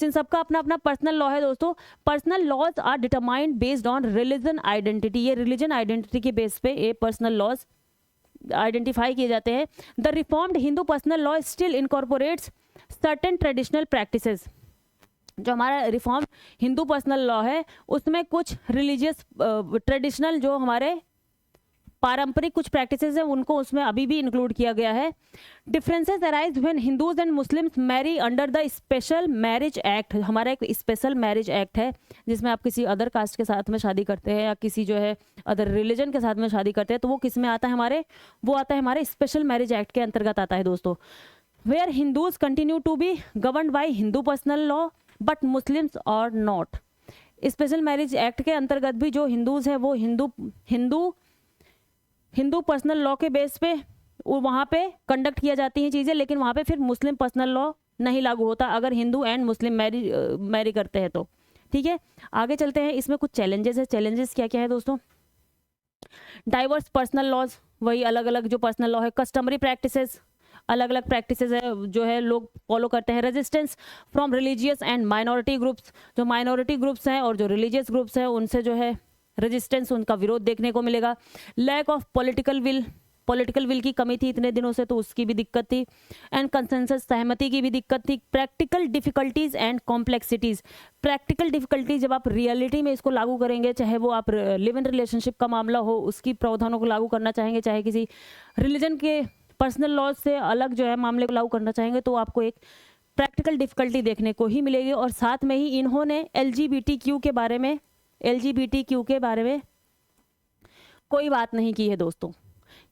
इन सबका अपना अपना पर्सनल लॉ है दोस्तों। Personal laws are determined based on religion identity, ये रिलीजन आइडेंटिटी के बेस पे ये पर्सनल लॉज आइडेंटिफाई किए जाते हैं। The reformed Hindu personal law still incorporates certain traditional practices, जो हमारा रिफॉर्म हिंदू पर्सनल लॉ है उसमें कुछ रिलीजियस ट्रेडिशनल जो हमारे पारंपरिक कुछ प्रैक्टिसेस हैं उनको उसमें अभी भी इंक्लूड किया गया है। Differences arise when Hindus and Muslims marry under the special marriage act, हमारा एक स्पेशल मैरिज एक्ट है जिसमें आप किसी अदर कास्ट के साथ में शादी करते हैं या किसी जो है अदर रिलीजन के साथ में शादी करते हैं तो वो किस में आता है हमारे, वो आता है हमारे स्पेशल मैरिज एक्ट के अंतर्गत आता है दोस्तों। Where Hindus continue to be governed by Hindu personal law but Muslims are not, special marriage act के अंतर्गत भी जो हिंदूज हैं वो हिंदू पर्सनल लॉ के बेस पे वहाँ पे कंडक्ट किया जाती हैं चीज़ें, लेकिन वहाँ पे फिर मुस्लिम पर्सनल लॉ नहीं लागू होता अगर हिंदू एंड मुस्लिम मैरी करते हैं तो। ठीक है, आगे चलते हैं। इसमें कुछ चैलेंजेस है। चैलेंजेस क्या क्या है दोस्तों? डाइवर्स पर्सनल लॉज, वही अलग अलग जो पर्सनल लॉ है। कस्टमरी प्रैक्टिसेस, अलग अलग प्रैक्टिसेस है जो है लोग फॉलो करते हैं। Resistance from religious and minority groups, जो माइनॉरिटी ग्रुप्स हैं और जो रिलीजियस ग्रुप्स हैं उनसे जो है रेजिस्टेंस, उनका विरोध देखने को मिलेगा। लैक ऑफ पॉलिटिकल विल की कमी थी इतने दिनों से तो उसकी भी दिक्कत थी। एंड कंसेंसस, सहमति की भी दिक्कत थी। Practical difficulties and complexities, practical difficulties जब आप रियलिटी में इसको लागू करेंगे, चाहे वो आप लिव इन रिलेशनशिप का मामला हो उसकी प्रावधानों को लागू करना चाहेंगे, चाहे किसी रिलीजन के पर्सनल लॉज से अलग जो है मामले को लागू करना चाहेंगे तो आपको एक प्रैक्टिकल डिफिकल्टी देखने को ही मिलेगी। और साथ में ही इन्होंने LGBTQ के बारे में कोई बात नहीं की है दोस्तों,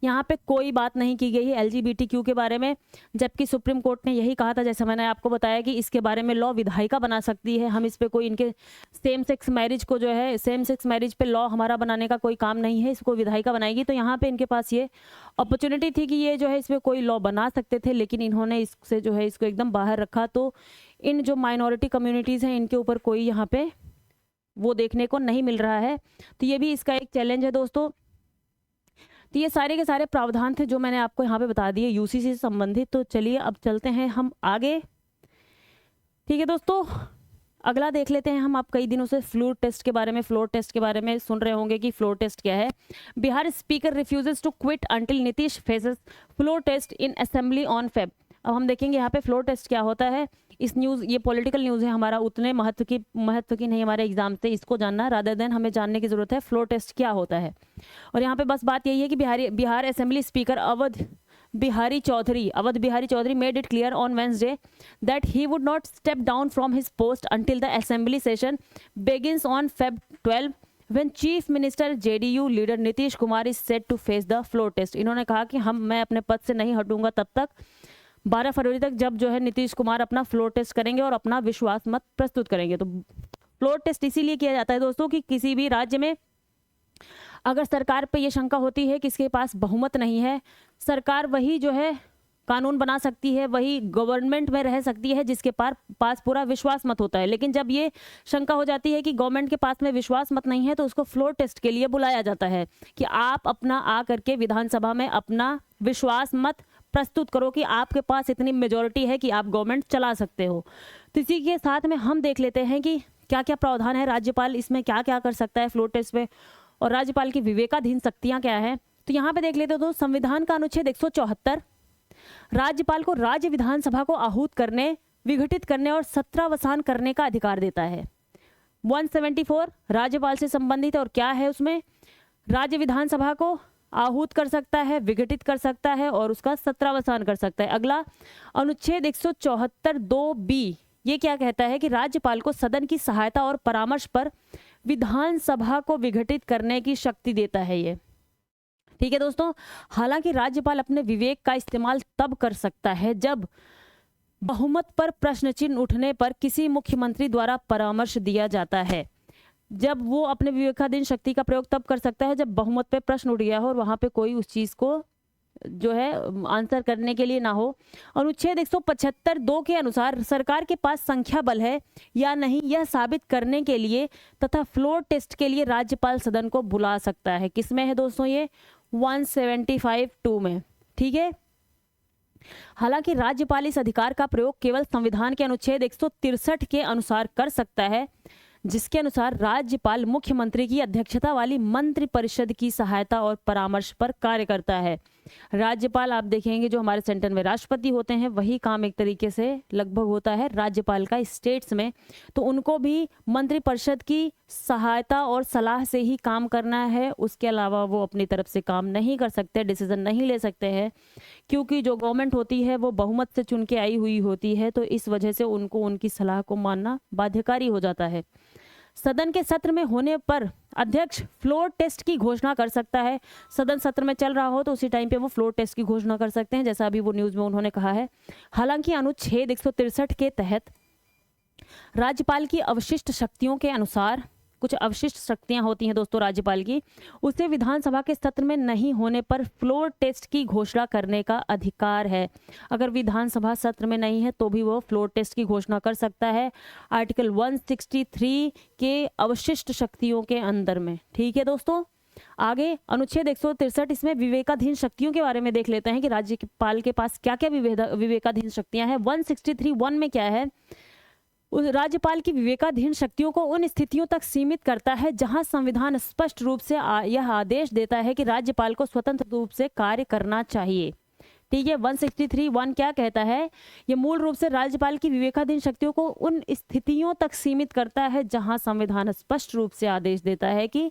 यहाँ पे कोई बात नहीं की गई है LGBTQ के बारे में, जबकि सुप्रीम कोर्ट ने यही कहा था, जैसे मैंने आपको बताया कि इसके बारे में लॉ विधायिका बना सकती है। हम इस पे कोई इनके सेम सेक्स मैरिज को जो है सेम सेक्स मैरिज पे लॉ हमारा बनाने का कोई काम नहीं है, इसको विधायिका बनाएगी। तो यहाँ पे इनके पास ये अपॉर्चुनिटी थी कि ये जो है इस पर कोई लॉ बना सकते थे, लेकिन इन्होंने इससे जो है इसको एकदम बाहर रखा। तो इन जो माइनॉरिटी कम्युनिटीज़ हैं इनके ऊपर कोई यहाँ पे वो देखने को नहीं मिल रहा है, तो ये भी इसका एक चैलेंज है दोस्तों। तो ये सारे के सारे प्रावधान थे जो मैंने आपको यहाँ पे बता दिए UCC से संबंधित। तो चलिए अब चलते हैं हम आगे। ठीक है दोस्तों, अगला देख लेते हैं हम। आप कई दिनों से फ्लोर टेस्ट के बारे में सुन रहे होंगे कि फ्लोर टेस्ट क्या है। Bihar speaker refuses to quit until Nitish faces floor test in assembly on Feb. अब हम देखेंगे यहाँ पे फ्लोर टेस्ट क्या होता है। इस न्यूज़, ये पॉलिटिकल न्यूज़ है, हमारा उतने महत्व की नहीं हमारे एग्जाम से इसको जानना, रादर देन हमें जानने की ज़रूरत है फ्लोर टेस्ट क्या होता है। और यहाँ पे बस बात यही है कि Bihar assembly speaker Awadh Bihari Chaudhary made it clear on Wednesday that he would not step down from his post until the assembly session begins on Feb 12 when chief minister JDU leader Nitish Kumar is set to face the floor test. इन्होंने कहा कि मैं अपने पद से नहीं हटूंगा तब तक 12 फरवरी तक, जब जो है नीतीश कुमार अपना फ्लोर टेस्ट करेंगे और अपना विश्वास मत प्रस्तुत करेंगे। तो फ्लोर टेस्ट इसीलिए किया जाता है दोस्तों कि किसी भी राज्य में अगर सरकार पे ये शंका होती है कि इसके पास बहुमत नहीं है, सरकार वही जो है कानून बना सकती है, वही गवर्नमेंट में रह सकती है जिसके पास पूरा विश्वास मत होता है। लेकिन जब ये शंका हो जाती है कि गवर्नमेंट के पास में विश्वास मत नहीं है तो उसको फ्लोर टेस्ट के लिए बुलाया जाता है कि आप अपना आ करके विधानसभा में अपना विश्वास मत प्रस्तुत करो कि आपके पास इतनी मेजोरिटी है कि आप गवर्नमेंट चला सकते हो। तो इसी के साथ में हम देख लेते हैं कि क्या क्या प्रावधान है, राज्यपाल इसमें क्या क्या कर सकता है फ्लोर टेस्ट पे, और राज्यपाल की विवेकाधीन शक्तियां क्या है। तो यहाँ पे देख लेते हो तो संविधान का अनुच्छेद 174 राज्यपाल को राज्य विधानसभा को आहूत करने, विघटित करने और सत्रावसान करने का अधिकार देता है। 174 राज्यपाल से संबंधित है और क्या है उसमें, राज्य विधानसभा को आहूत कर सकता है, विघटित कर सकता है और उसका सत्रावसान कर सकता है। अगला अनुच्छेद 174 2B ये क्या कहता है कि राज्यपाल को सदन की सहायता और परामर्श पर विधानसभा को विघटित करने की शक्ति देता है ये। ठीक है दोस्तों, हालांकि राज्यपाल अपने विवेक का इस्तेमाल तब कर सकता है जब बहुमत पर प्रश्न चिन्ह उठने पर किसी मुख्यमंत्री द्वारा परामर्श दिया जाता है। जब वो अपने विवेकाधीन शक्ति का प्रयोग तब कर सकता है जब बहुमत पे प्रश्न उठ गया हो और वहां पे कोई उस चीज को जो है आंसर करने के लिए ना हो। अनुच्छेद 175 2 के अनुसार सरकार के पास संख्या बल है या नहीं यह साबित करने के लिए तथा फ्लोर टेस्ट के लिए राज्यपाल सदन को बुला सकता है। किसमें है दोस्तों ये? 175(2) में। ठीक है। हालांकि राज्यपाल इस अधिकार का प्रयोग केवल संविधान के अनुच्छेद 163 के अनुसार कर सकता है, जिसके अनुसार राज्यपाल मुख्यमंत्री की अध्यक्षता वाली मंत्रिपरिषद की सहायता और परामर्श पर कार्य करता है। राज्यपाल आप देखेंगे जो हमारे सेंटर में राष्ट्रपति होते हैं वही काम एक तरीके से लगभग होता है राज्यपाल का स्टेट्स में, तो उनको भी मंत्रिपरिषद की सहायता और सलाह से ही काम करना है। उसके अलावा वो अपनी तरफ से काम नहीं कर सकते, डिसीजन नहीं ले सकते हैं, क्योंकि जो गवर्नमेंट होती है वो बहुमत से चुन के आई हुई होती है, तो इस वजह से उनको उनकी सलाह को मानना बाध्यकारी हो जाता है। सदन के सत्र में होने पर अध्यक्ष फ्लोर टेस्ट की घोषणा कर सकता है। सदन सत्र में चल रहा हो तो उसी टाइम पे वो फ्लोर टेस्ट की घोषणा कर सकते हैं, जैसा अभी वो न्यूज़ में उन्होंने कहा है। हालांकि अनुच्छेद 163 के तहत राज्यपाल की अवशिष्ट शक्तियों के अनुसार, कुछ अवशिष्ट शक्तियां होती हैं दोस्तों राज्यपाल की, उसे विधानसभा के सत्र में नहीं होने पर फ्लोर टेस्ट की घोषणा करने का अधिकार है। अगर विधानसभा सत्र में नहीं है तो भी वो फ्लोर टेस्ट की घोषणा कर सकता है आर्टिकल 163 के अवशिष्ट शक्तियों के अंदर में। ठीक है दोस्तों। आगे अनुच्छेद 163, इसमें विवेकाधीन शक्तियों के बारे में देख लेते हैं कि राज्यपाल के पास क्या क्या विवेकाधीन शक्तियां हैं। 163(1) में क्या है? राज्यपाल की विवेकाधीन शक्तियों को उन स्थितियों तक सीमित करता है जहां संविधान स्पष्ट रूप से यह आदेश देता है कि राज्यपाल को स्वतंत्र रूप से कार्य करना चाहिए। ठीक है। 163(1) क्या कहता है? ये मूल रूप से राज्यपाल की विवेकाधीन शक्तियों को उन स्थितियों तक सीमित करता है जहां संविधान स्पष्ट रूप से आदेश देता है कि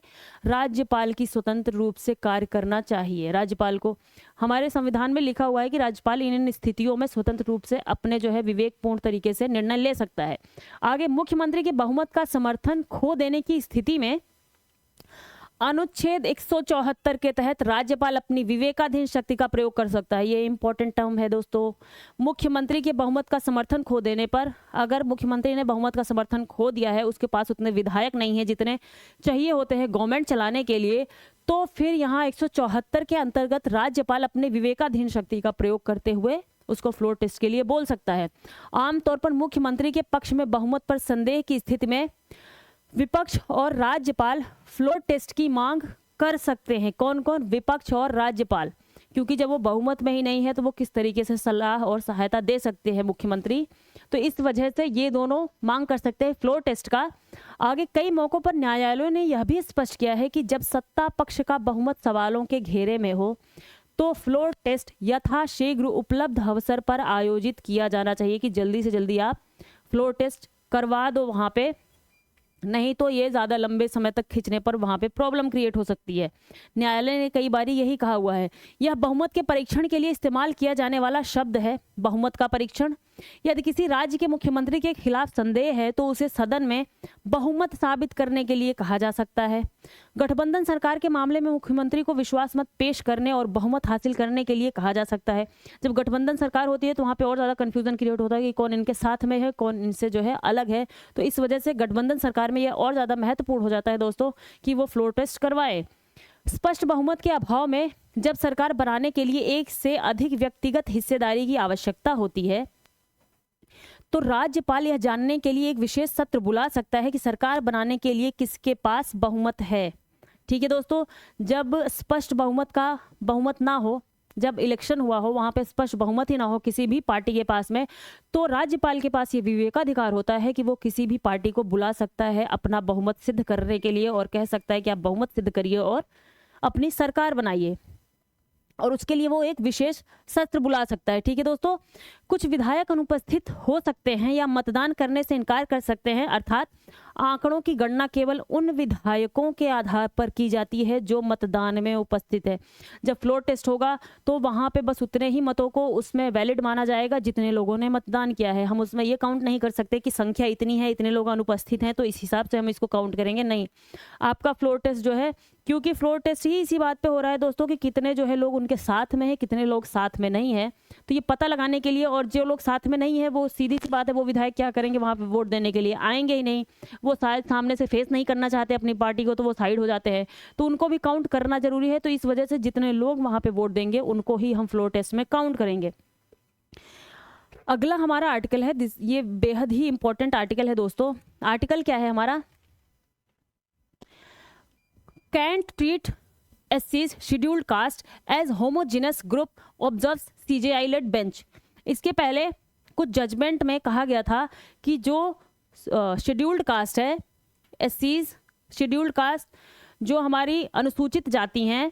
राज्यपाल की स्वतंत्र रूप से कार्य करना चाहिए। राज्यपाल को, हमारे संविधान में लिखा हुआ है कि राज्यपाल इन स्थितियों में स्वतंत्र रूप से अपने जो है विवेकपूर्ण तरीके से निर्णय ले सकता है। आगे मुख्यमंत्री के बहुमत का समर्थन खो देने की स्थिति में अनुच्छेद 174 के तहत राज्यपाल अपनी विवेकाधीन शक्ति का प्रयोग कर सकता है। ये इंपॉर्टेंट टर्म है दोस्तों। मुख्यमंत्री के बहुमत का समर्थन खो देने पर, अगर मुख्यमंत्री ने बहुमत का समर्थन खो दिया है, उसके पास उतने विधायक नहीं है जितने चाहिए होते हैं गवर्नमेंट चलाने के लिए, तो फिर यहाँ 174 के अंतर्गत राज्यपाल अपने विवेकाधीन शक्ति का प्रयोग करते हुए उसको फ्लोर टेस्ट के लिए बोल सकता है। आमतौर पर मुख्यमंत्री के पक्ष में बहुमत पर संदेह की स्थिति में विपक्ष और राज्यपाल फ्लोर टेस्ट की मांग कर सकते हैं। कौन कौन? विपक्ष और राज्यपाल, क्योंकि जब वो बहुमत में ही नहीं है तो वो किस तरीके से सलाह और सहायता दे सकते हैं मुख्यमंत्री, तो इस वजह से ये दोनों मांग कर सकते हैं फ्लोर टेस्ट का। आगे कई मौकों पर न्यायालयों ने यह भी स्पष्ट किया है कि जब सत्ता पक्ष का बहुमत सवालों के घेरे में हो तो फ्लोर टेस्ट यथाशीघ्र उपलब्ध अवसर पर आयोजित किया जाना चाहिए, कि जल्दी से जल्दी आप फ्लोर टेस्ट करवा दो वहाँ पे, नहीं तो ये ज़्यादा लंबे समय तक खींचने पर वहाँ पे प्रॉब्लम क्रिएट हो सकती है। न्यायालय ने कई बार यही कहा हुआ है। यह बहुमत के परीक्षण के लिए इस्तेमाल किया जाने वाला शब्द है, बहुमत का परीक्षण। यदि किसी राज्य के मुख्यमंत्री के खिलाफ संदेह है तो उसे सदन में बहुमत साबित करने के लिए कहा जा सकता है। गठबंधन सरकार के मामले में मुख्यमंत्री को विश्वास मत पेश करने और बहुमत हासिल करने के लिए कहा जा सकता है। जब गठबंधन सरकार होती है तो वहाँ पे और ज़्यादा कन्फ्यूजन क्रिएट होता है कि कौन इनके साथ में है, कौन इनसे जो है अलग है, तो इस वजह से गठबंधन सरकार में यह और ज़्यादा महत्वपूर्ण हो जाता है दोस्तों कि वो फ्लोर टेस्ट करवाए। स्पष्ट बहुमत के अभाव में जब सरकार बनाने के लिए एक से अधिक व्यक्तिगत हिस्सेदारी की आवश्यकता होती है तो राज्यपाल यह जानने के लिए एक विशेष सत्र बुला सकता है कि सरकार बनाने के लिए किसके पास बहुमत है। ठीक है दोस्तों। जब स्पष्ट बहुमत ना हो, जब इलेक्शन हुआ हो वहाँ पे स्पष्ट बहुमत ही ना हो किसी भी पार्टी के पास में, तो राज्यपाल के पास ये विवेकाधिकार होता है कि वो किसी भी पार्टी को बुला सकता है अपना बहुमत सिद्ध करने के लिए और कह सकता है कि आप बहुमत सिद्ध करिए और अपनी सरकार बनाइए, और उसके लिए वो एक विशेष सत्र बुला सकता है। ठीक है दोस्तों। कुछ विधायक अनुपस्थित हो सकते हैं या मतदान करने से इनकार कर सकते हैं, अर्थात आंकड़ों की गणना केवल उन विधायकों के आधार पर की जाती है जो मतदान में उपस्थित है। जब फ्लोर टेस्ट होगा तो वहाँ पे बस उतने ही मतों को उसमें वैलिड माना जाएगा जितने लोगों ने मतदान किया है। हम उसमें ये काउंट नहीं कर सकते कि संख्या इतनी है, इतने लोग अनुपस्थित हैं तो इस हिसाब से हम इसको काउंट करेंगे, नहीं। आपका फ्लोर टेस्ट जो है, क्योंकि फ्लोर टेस्ट ही इसी बात पे हो रहा है दोस्तों कि कितने जो है लोग उनके साथ में है, कितने लोग साथ में नहीं है, तो ये पता लगाने के लिए, और जो लोग साथ में नहीं है वो सीधी सी बात है वो विधायक क्या करेंगे, वहाँ पे वोट देने के लिए आएंगे ही नहीं, वो शायद सामने से फेस नहीं करना चाहते अपनी पार्टी को, तो वो साइड हो जाते हैं, तो उनको भी काउंट करना जरूरी है। तो इस वजह से जितने लोग वहाँ पे वोट देंगे उनको ही हम फ्लोर टेस्ट में काउंट करेंगे। अगला हमारा आर्टिकल है, ये बेहद ही इंपॉर्टेंट आर्टिकल है दोस्तों। आर्टिकल क्या है हमारा, can't treat SCs scheduled caste as homogeneous group observes CJI led bench. इसके पहले कुछ जजमेंट में कहा गया था कि जो शेड्यूल्ड कास्ट है, SCs शेड्यूल्ड कास्ट जो हमारी अनुसूचित जाति हैं,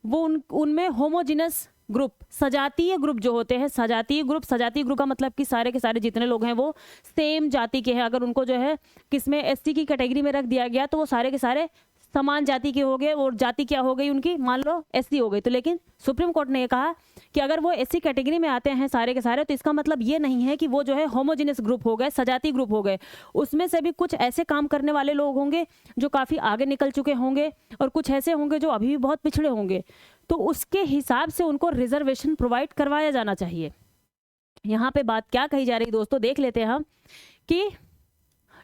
वो उनमें होमोजेनस ग्रुप, सजातीय ग्रुप जो होते हैं, सजातीय ग्रुप का मतलब कि सारे के सारे जितने लोग हैं वो सेम जाति के हैं। अगर उनको जो है किसमें SC की कैटेगरी में रख दिया गया तो वो सारे के सारे समान जाति के हो गए, और जाति क्या हो गई उनकी, मान लो SC हो गई। तो लेकिन सुप्रीम कोर्ट ने ये कहा कि अगर वो SC कैटेगरी में आते हैं सारे के सारे, तो इसका मतलब ये नहीं है कि वो जो है होमोजेनस ग्रुप हो गए, सजाती ग्रुप हो गए। उसमें से भी कुछ ऐसे काम करने वाले लोग होंगे जो काफ़ी आगे निकल चुके होंगे, और कुछ ऐसे होंगे जो अभी भी बहुत पिछड़े होंगे, तो उसके हिसाब से उनको रिजर्वेशन प्रोवाइड करवाया जाना चाहिए। यहाँ पे बात क्या कही जा रही दोस्तों, देख लेते हैं हम कि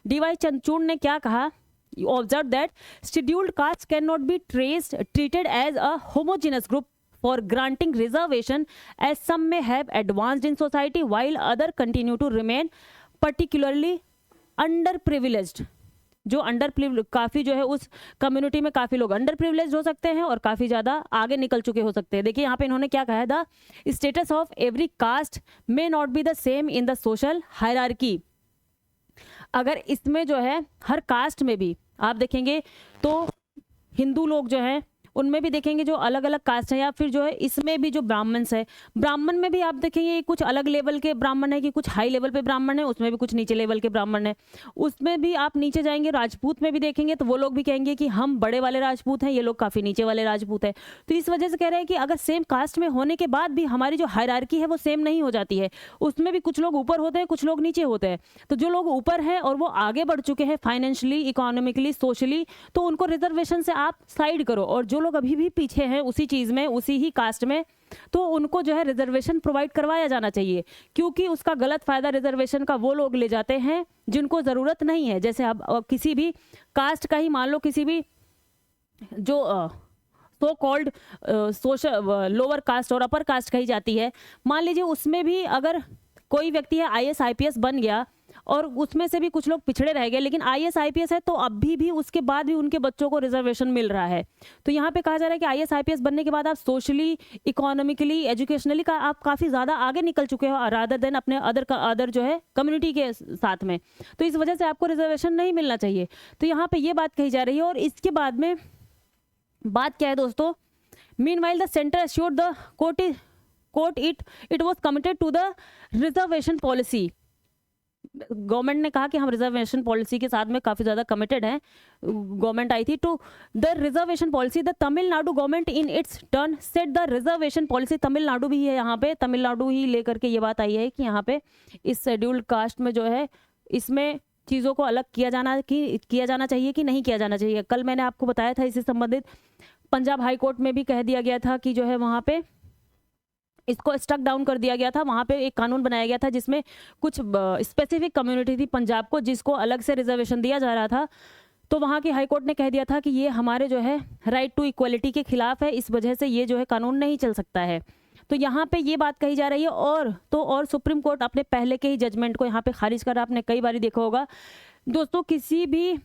DY चंद्रचूड़ ने क्या कहा। You observe that scheduled castes cannot be treated as a homogeneous group for granting reservation, as some may have advanced in society while other continue to remain particularly underprivileged। जो काफ़ी जो है उस कम्युनिटी में काफ़ी लोग अंडर प्रिविलेज हो सकते हैं और काफ़ी ज़्यादा आगे निकल चुके हो सकते हैं। देखिए यहाँ पे इन्होंने क्या कहा है, the status of every caste may not be the same in the social hierarchy. अगर इसमें जो है हर कास्ट में भी आप देखेंगे तो हिंदू लोग जो हैं उनमें भी देखेंगे जो अलग अलग कास्ट है, या फिर जो है इसमें भी जो ब्राह्मण्स है, ब्राह्मण में भी आप देखेंगे कुछ अलग लेवल के ब्राह्मण है कि कुछ हाई लेवल पे ब्राह्मण है, उसमें भी कुछ नीचे लेवल के ब्राह्मण है। उसमें भी आप नीचे जाएंगे राजपूत में भी देखेंगे तो वो लोग भी कहेंगे कि हम बड़े वाले राजपूत हैं, ये लोग काफ़ी नीचे वाले राजपूत है। तो इस वजह से कह रहे हैं कि अगर सेम कास्ट में होने के बाद भी हमारी जो हायरार्की है वो सेम नहीं हो जाती है, उसमें भी कुछ लोग ऊपर होते हैं, कुछ लोग नीचे होते हैं। तो जो लोग ऊपर हैं और वो आगे बढ़ चुके हैं फाइनेंशियली, इकोनॉमिकली, सोशली, तो उनको रिजर्वेशन से आप साइड करो, और जो लोग अभी भी पीछे हैं उसी चीज़ में, उसी ही कास्ट में, तो उनको जो है रिजर्वेशन प्रोवाइड करवाया जाना चाहिए। क्योंकि उसका गलत फायदा रिजर्वेशन का वो लोग ले जाते हैं जिनको ज़रूरत नहीं है। जैसे अब किसी भी कास्ट का ही मान लो, किसी भी जो so called social lower caste और अपर कास्ट कही जाती है, मान लीजिए उसमें भी अगर कोई व्यक्ति है IAS IPS बन गया और उसमें से भी कुछ लोग पिछड़े रह गए, लेकिन IAS IPS है तो अभी भी उसके बाद भी उनके बच्चों को रिजर्वेशन मिल रहा है। तो यहाँ पे कहा जा रहा है कि IAS IPS बनने के बाद आप सोशली, इकोनॉमिकली, एजुकेशनली का आप काफ़ी ज़्यादा आगे निकल चुके हो रादर देन अपने अदर जो है कम्युनिटी के साथ में, तो इस वजह से आपको रिजर्वेशन नहीं मिलना चाहिए। तो यहाँ पर ये बात कही जा रही है। और इसके बाद में बात क्या है दोस्तों, meanwhile the centre assured the court it was committed to the reservation policy. Government ने कहा कि हम रिजर्वेशन पॉलिसी के साथ में काफ़ी ज़्यादा कमिटेड हैं। गवर्नमेंट आई थी to the reservation policy. The Tamil Nadu government in its turn set the reservation policy. Tamil Nadu भी है यहाँ पे, तमिलनाडु ही लेकर के ये बात आई है कि यहाँ पे इस शेड्यूल्ड कास्ट में जो है इसमें चीज़ों को अलग किया जाना चाहिए कि नहीं किया जाना चाहिए। कल मैंने आपको बताया था इससे संबंधित पंजाब हाई कोर्ट में भी कह दिया गया था कि जो है वहाँ पे इसको स्टक डाउन कर दिया गया था। वहाँ पे एक कानून बनाया गया था जिसमें कुछ स्पेसिफिक कम्युनिटी थी पंजाब को, जिसको अलग से रिजर्वेशन दिया जा रहा था। तो वहाँ की हाई कोर्ट ने कह दिया था कि ये हमारे जो है राइट टू इक्वलिटी के खिलाफ है, इस वजह से ये जो है कानून नहीं चल सकता है। तो यहाँ पे ये बात कही जा रही है। और सुप्रीम कोर्ट अपने पहले के ही जजमेंट को यहाँ पे खारिज करा। आपने कई बार देखा होगा दोस्तों, किसी भी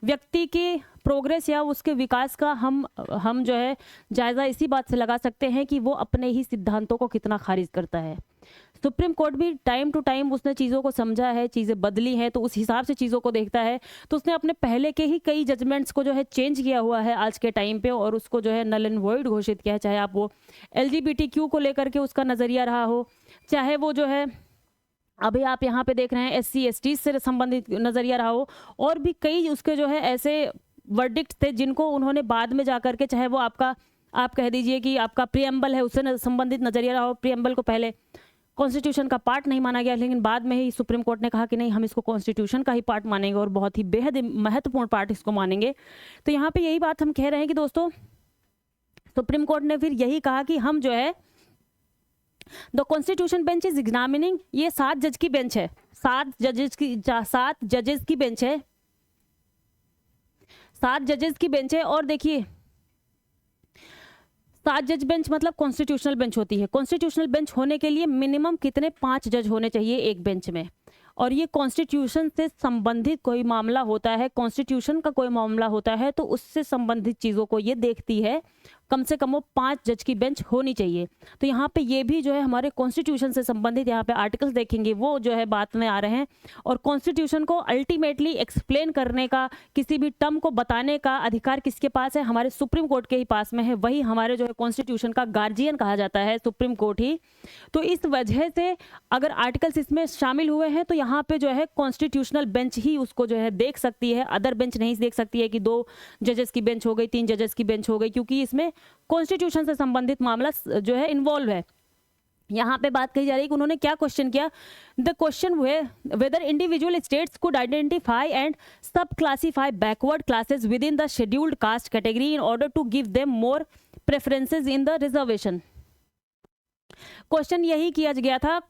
व्यक्ति के प्रोग्रेस या उसके विकास का हम जो है जायज़ा इसी बात से लगा सकते हैं कि वो अपने ही सिद्धांतों को कितना खारिज करता है। सुप्रीम कोर्ट भी टाइम टू टाइम उसने चीज़ों को समझा है, चीज़ें बदली हैं, तो उस हिसाब से चीज़ों को देखता है। तो उसने अपने पहले के ही कई जजमेंट्स को जो है चेंज किया हुआ है आज के टाइम पे, और उसको जो है नल एंड वॉइड घोषित किया है। चाहे आप वो LGBTQ को लेकर के उसका नज़रिया रहा हो, चाहे वो जो है अभी आप यहाँ पे देख रहे हैं SC ST से संबंधित नज़रिया रहा हो, और भी कई उसके जो है ऐसे वर्डिक्ट थे जिनको उन्होंने बाद में जाकर के, चाहे वो आप कह दीजिए कि आपका प्रीएम्बल है उससे संबंधित नज़रिया रहा हो। प्रीएम्बल को पहले कॉन्स्टिट्यूशन का पार्ट नहीं माना गया, लेकिन बाद में ही सुप्रीम कोर्ट ने कहा कि नहीं, हम इसको कॉन्स्टिट्यूशन का ही पार्ट मानेंगे और बहुत ही बेहद महत्वपूर्ण पार्ट इसको मानेंगे। तो यहाँ पे यही बात हम कह रहे हैं कि दोस्तों सुप्रीम कोर्ट ने फिर यही कहा कि हम जो है the constitution bench is examining, ये 7 जज की बेंच है, 7 जजेस की बेंच है, 7 जजेस की बेंच है। और देखिए 7 जज बेंच मतलब कॉन्स्टिट्यूशनल बेंच होती है। कॉन्स्टिट्यूशनल बेंच होने के लिए मिनिमम कितने 5 जज होने चाहिए एक बेंच में। और ये कॉन्स्टिट्यूशन से संबंधित कोई मामला होता है, कॉन्स्टिट्यूशन का कोई मामला होता है तो उससे संबंधित चीज़ों को ये देखती है, कम से कम वो 5 जज की बेंच होनी चाहिए। तो यहाँ पे ये भी जो है हमारे कॉन्स्टिट्यूशन से संबंधित यहाँ पे आर्टिकल्स देखेंगे वो जो है बात में आ रहे हैं। और कॉन्स्टिट्यूशन को अल्टीमेटली एक्सप्लेन करने का, किसी भी टर्म को बताने का अधिकार किसके पास है? हमारे सुप्रीम कोर्ट के ही पास में है। वही हमारे जो है कॉन्स्टिट्यूशन का गार्जियन कहा जाता है, सुप्रीम कोर्ट ही। तो इस वजह से अगर आर्टिकल्स इसमें शामिल हुए हैं तो यहाँ पे जो है कॉन्स्टिट्यूशनल बेंच ही उसको जो है देख सकती है, अदर बेंच नहीं देख सकती है कि 2 जजेस की बेंच हो गई, 3 जजेस की बेंच हो गई, क्योंकि इसमें कॉन्स्टिट्यूशन से संबंधित मामला जो है इन्वॉल्व है। यहाँ पे बात कही जा रही है कि उन्होंने क्या क्वेश्चन किया, द क्वेश्चन हुए whether individual states could identify and sub classify backward classes with in the scheduled caste category in order to give them more preferences in the reservation. Question यही किया गया था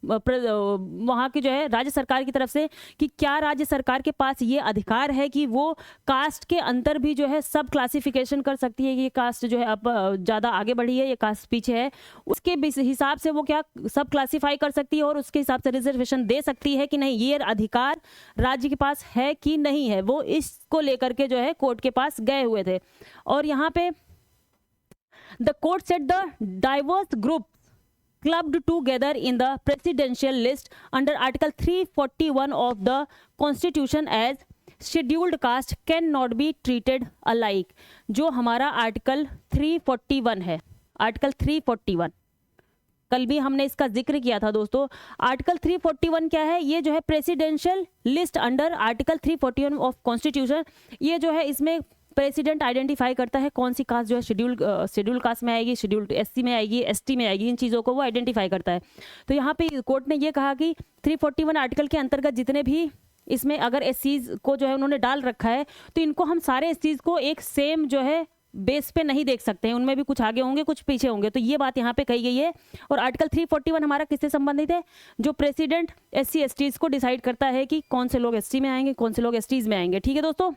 वहाँ की जो है राज्य सरकार की तरफ से कि क्या राज्य सरकार के पास ये अधिकार है कि वो कास्ट के अंतर भी जो है सब क्लासिफिकेशन कर सकती है कि ये कास्ट जो है अब ज़्यादा आगे बढ़ी है, ये कास्ट पीछे है, उसके हिसाब से वो क्या सब क्लासिफाई कर सकती है और उसके हिसाब से रिजर्वेशन दे सकती है कि नहीं, ये अधिकार राज्य के पास है कि नहीं है। वो इसको लेकर के जो है कोर्ट के पास गए हुए थे। और यहाँ पे the court set the diverse group clubbed together in the presidential list under article 341 of the constitution as scheduled caste cannot be treated alike। जो हमारा आर्टिकल 341 है, आर्टिकल 341 कल भी हमने इसका जिक्र किया था दोस्तों। आर्टिकल 341 क्या है? ये जो है presidential list under article 341 of constitution, ये जो है इसमें प्रेसिडेंट आइडेंटिफाई करता है कौन सी कास्ट जो है शेड्यूल कास्ट में आएगी, शेड्यूल्ड एससी में आएगी, एसटी में आएगी, इन चीज़ों को वो आइडेंटिफाई करता है। तो यहाँ पे कोर्ट ने ये कहा कि 341 आर्टिकल के अंतर्गत जितने भी इसमें अगर एससीज को जो है उन्होंने डाल रखा है तो इनको हम सारे एससीज को एक सेम जो है बेस पे नहीं देख सकते हैं, उनमें भी कुछ आगे होंगे कुछ पीछे होंगे। तो ये बात यहाँ पे कही गई है। और आर्टिकल 341 हमारा किससे संबंधित है? जो प्रेसिडेंट एससी एसटीज को डिसाइड करता है कि कौन से लोग एसटी में आएंगे, कौन से लोग एसटीज में आएंगे। ठीक है दोस्तों।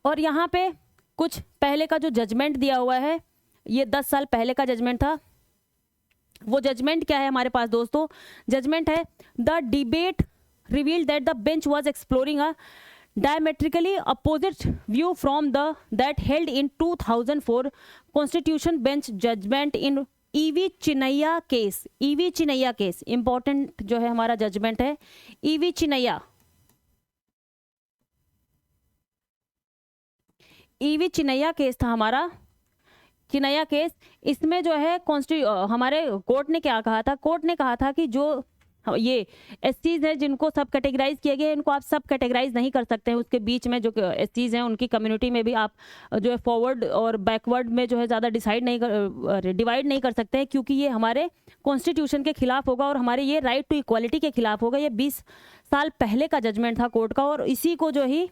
और यहाँ पे कुछ पहले का जो जजमेंट दिया हुआ है, ये 10 साल पहले का जजमेंट था। वो जजमेंट क्या है हमारे पास दोस्तों? जजमेंट है the debate revealed that the bench was exploring a diametrically opposite view from the that held in 2004 constitution bench judgment in E V Chinnaiah case. E V Chinnaiah case important जो है हमारा जजमेंट है। ईवी चिनैया केस था हमारा, चिनैया केस। इसमें जो है हमारे कोर्ट ने क्या कहा था? कोर्ट ने कहा था कि जो ये एससीज है जिनको सब कैटेगराइज किया गया है, इनको आप सब कैटेगराइज नहीं कर सकते हैं। उसके बीच में जो एससीज हैं उनकी कम्युनिटी में भी आप जो है फॉरवर्ड और बैकवर्ड में जो है ज़्यादा डिवाइड नहीं कर सकते हैं, क्योंकि ये हमारे कॉन्स्टिट्यूशन के खिलाफ होगा और हमारे ये राइट टू इक्वालिटी के खिलाफ होगा। ये 20 साल पहले का जजमेंट था कोर्ट का, और इसी को जो ही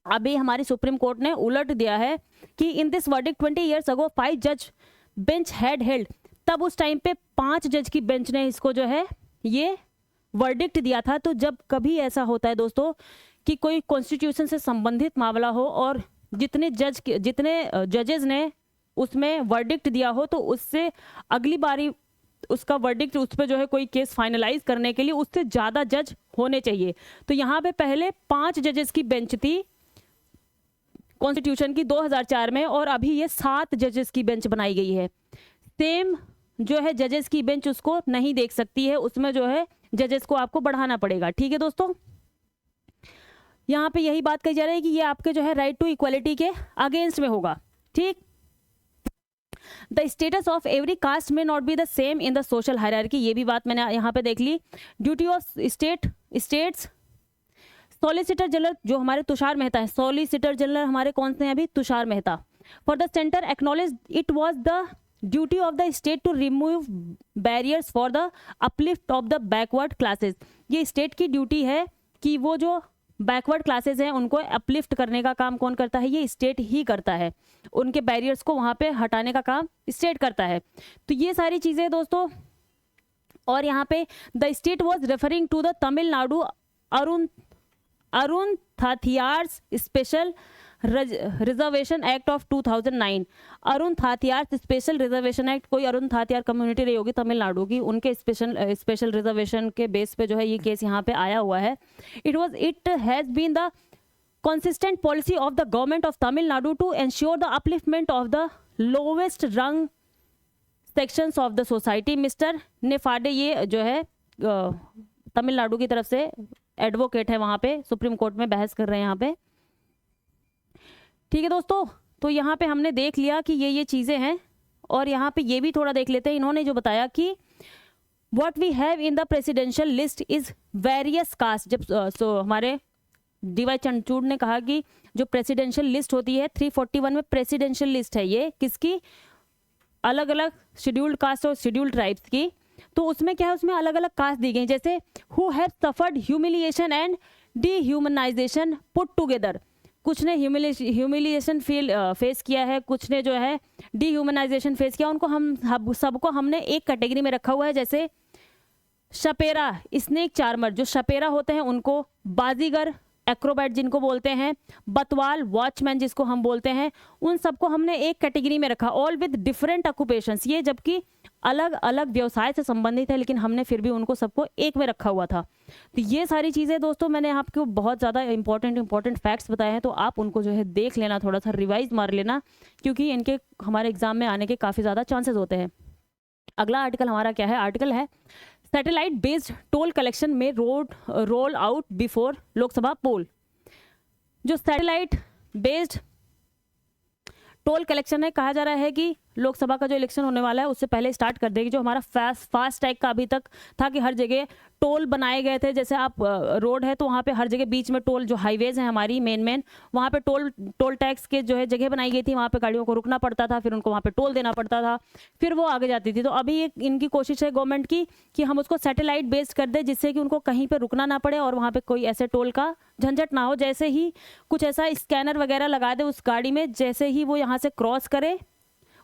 अभी हमारी सुप्रीम कोर्ट ने उलट दिया है कि in this verdict 20 years ago 5 जज बेंच हैड हेल्ड। तब उस टाइम पे 5 जज की बेंच ने इसको जो है ये वर्डिक्ट दिया था। तो जब कभी ऐसा होता है दोस्तों कि कोई कॉन्स्टिट्यूशन से संबंधित मामला हो और जितने जजेस ने उसमें वर्डिक्ट दिया हो, तो उससे अगली बारी उसका वर्डिक्ट उस पर जो है कोई केस फाइनलाइज करने के लिए उससे ज़्यादा जज होने चाहिए। तो यहाँ पे पहले 5 जजेस की बेंच थी कॉन्स्टिट्यूशन की 2004 में, और अभी ये 7 जजेस की बेंच बनाई गई है। सेम जो है जजेस की बेंच उसको नहीं देख सकती है, उसमें जो है जजेस को आपको बढ़ाना पड़ेगा। ठीक है दोस्तों। यहाँ पे यही बात कही जा रही है कि ये आपके जो है राइट टू इक्वालिटी के अगेंस्ट में होगा। ठीक। The status of every caste may not be the same in the social hierarchy, ये भी बात मैंने यहाँ पे देख ली। Duty of states solicitor general जो हमारे तुषार मेहता है, सॉलिसिटर जनरल हमारे कौन से हैं अभी? Tushar Mehta. For the centre acknowledge it was the duty of the state to remove barriers for the uplift of the backward classes. ये स्टेट की ड्यूटी है कि वो जो बैकवर्ड क्लासेस हैं उनको अपलिफ्ट करने का काम कौन करता है? ये स्टेट ही करता है। उनके बैरियर्स को वहाँ पे हटाने का काम स्टेट करता है। तो ये सारी चीज़ें दोस्तों। और यहाँ पे the state was referring to the Tamil Nadu Arunthathiyars special reservation act of 2009। Arunthathiyars special reservation act, कोई अरुणथाथियार कम्युनिटी रही होगी तमिलनाडु की, उनके स्पेशल रिजर्वेशन के बेस पे जो है ये केस यहाँ पे आया हुआ है। It has been the consistent policy of the government of Tamil Nadu to ensure the upliftment of the lowest rung sections of the society। Mister Nephade ये जो है तमिलनाडु की तरफ से एडवोकेट है, वहाँ पे सुप्रीम कोर्ट में बहस कर रहे हैं यहाँ पे। ठीक है दोस्तों, तो यहाँ पे हमने देख लिया कि ये चीज़ें हैं। और यहाँ पे ये भी थोड़ा देख लेते हैं। इन्होंने जो बताया कि what we have in the presidential list is various caste। जब हमारे DY चंद्रचूड़ ने कहा कि जो प्रेसिडेंशियल लिस्ट होती है 341 में प्रेसिडेंशियल लिस्ट है ये किसकी? अलग अलग शेड्यूल्ड कास्ट और शेड्यूल्ड ट्राइब्स की। तो उसमें क्या है, उसमें अलग अलग कास्ट दी गई, जैसे who have suffered humiliation and dehumanisation put together. कुछ ने ह्यूमिलिएशन फेस किया है, कुछ ने जो है डीह्यूमनाइजेशन फेस किया। उनको हम सबको हमने एक कैटेगरी में रखा हुआ है, जैसे शपेरा, स्नेक चार्मर, जो शपेरा होते हैं उनको, बाजीगर, एक्रोबैट जिनको बोलते हैं, बतवाल, वॉचमैन जिसको हम बोलते हैं, उन सबको हमने एक कैटेगरी में रखा, ऑल विद डिफरेंट ऑक्यूपेशंस। ये जबकि अलग अलग व्यवसाय से संबंधित है, लेकिन हमने फिर भी उनको सबको एक में रखा हुआ था। तो ये सारी चीज़ें दोस्तों मैंने आपको बहुत ज़्यादा इंपॉर्टेंट फैक्ट्स बताए हैं, तो आप उनको जो है देख लेना, थोड़ा सा रिवाइज मार लेना, क्योंकि इनके हमारे एग्जाम में आने के काफ़ी ज़्यादा चांसेस होते हैं। अगला आर्टिकल हमारा क्या है? आर्टिकल है सैटेलाइट बेस्ड टोल कलेक्शन में रोल आउट बिफोर लोकसभा पोल। जो सैटेलाइट बेस्ड टोल कलेक्शन है, कहा जा रहा है कि लोकसभा का जो इलेक्शन होने वाला है उससे पहले स्टार्ट कर देगी। जो हमारा फास्ट टैग का अभी तक था कि हर जगह टोल बनाए गए थे, जैसे आप रोड है तो वहाँ पे हर जगह बीच में टोल, जो हाईवेज हैं हमारी मेन वहाँ पे टोल टैक्स के जो है जगह बनाई गई थी, वहाँ पे गाड़ियों को रुकना पड़ता था, फिर उनको वहाँ पे टोल देना पड़ता था, फिर वो आगे जाती थी। तो अभी एक इनकी कोशिश है गवर्नमेंट की कि हम उसको सैटेलाइट बेस्ड कर दे, जिससे कि उनको कहीं पर रुकना ना पड़े और वहाँ पर कोई ऐसे टोल का झंझट ना हो। जैसे ही कुछ ऐसा स्कैनर वगैरह लगा दे उस गाड़ी में, जैसे ही वो यहाँ से क्रॉस करे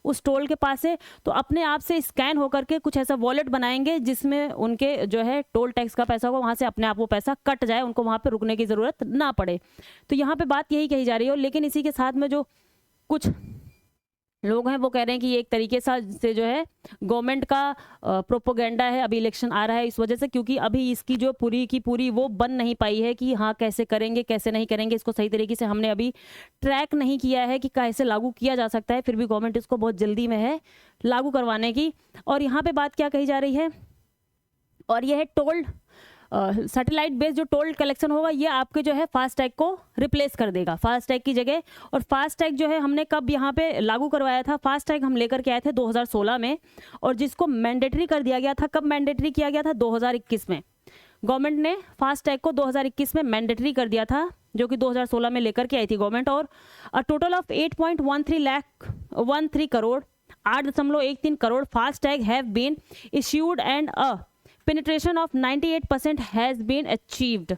उस टोल के पास से, तो अपने आप से स्कैन होकर के कुछ ऐसा वॉलेट बनाएंगे जिसमें उनके जो है टोल टैक्स का पैसा होगा, वहाँ से अपने आप वो पैसा कट जाए, उनको वहाँ पे रुकने की ज़रूरत ना पड़े। तो यहाँ पे बात यही कही जा रही है। लेकिन इसी के साथ में जो कुछ लोग हैं वो कह रहे हैं कि ये एक तरीके से जो है गवर्नमेंट का प्रोपोगेंडा है। अभी इलेक्शन आ रहा है इस वजह से, क्योंकि अभी इसकी जो पूरी की पूरी वो बन नहीं पाई है कि हाँ कैसे करेंगे कैसे नहीं करेंगे, इसको सही तरीके से हमने अभी ट्रैक नहीं किया है कि कैसे लागू किया जा सकता है। फिर भी गवर्नमेंट इसको बहुत जल्दी में है लागू करवाने की। और यहाँ पर बात क्या कही जा रही है, और यह है टोल सैटेलाइट बेस्ड जो टोल कलेक्शन होगा ये आपके जो है फास्टैग को रिप्लेस कर देगा, फास्टैग की जगह। और फास्टैग जो है हमने कब यहाँ पे लागू करवाया था? फास्टैग हम लेकर के आए थे 2016 में, और जिसको मैंडेटरी कर दिया गया था। कब मैंडेटरी किया गया था? 2021 में। गवर्नमेंट ने फास्टैग को 2021 में मैंडेटरी कर दिया था, जो कि 2016 में लेकर के आई थी गवर्नमेंट। और total of 8.13 crore 8.13 crore FASTag have been issued and penetration of 98% has been achieved।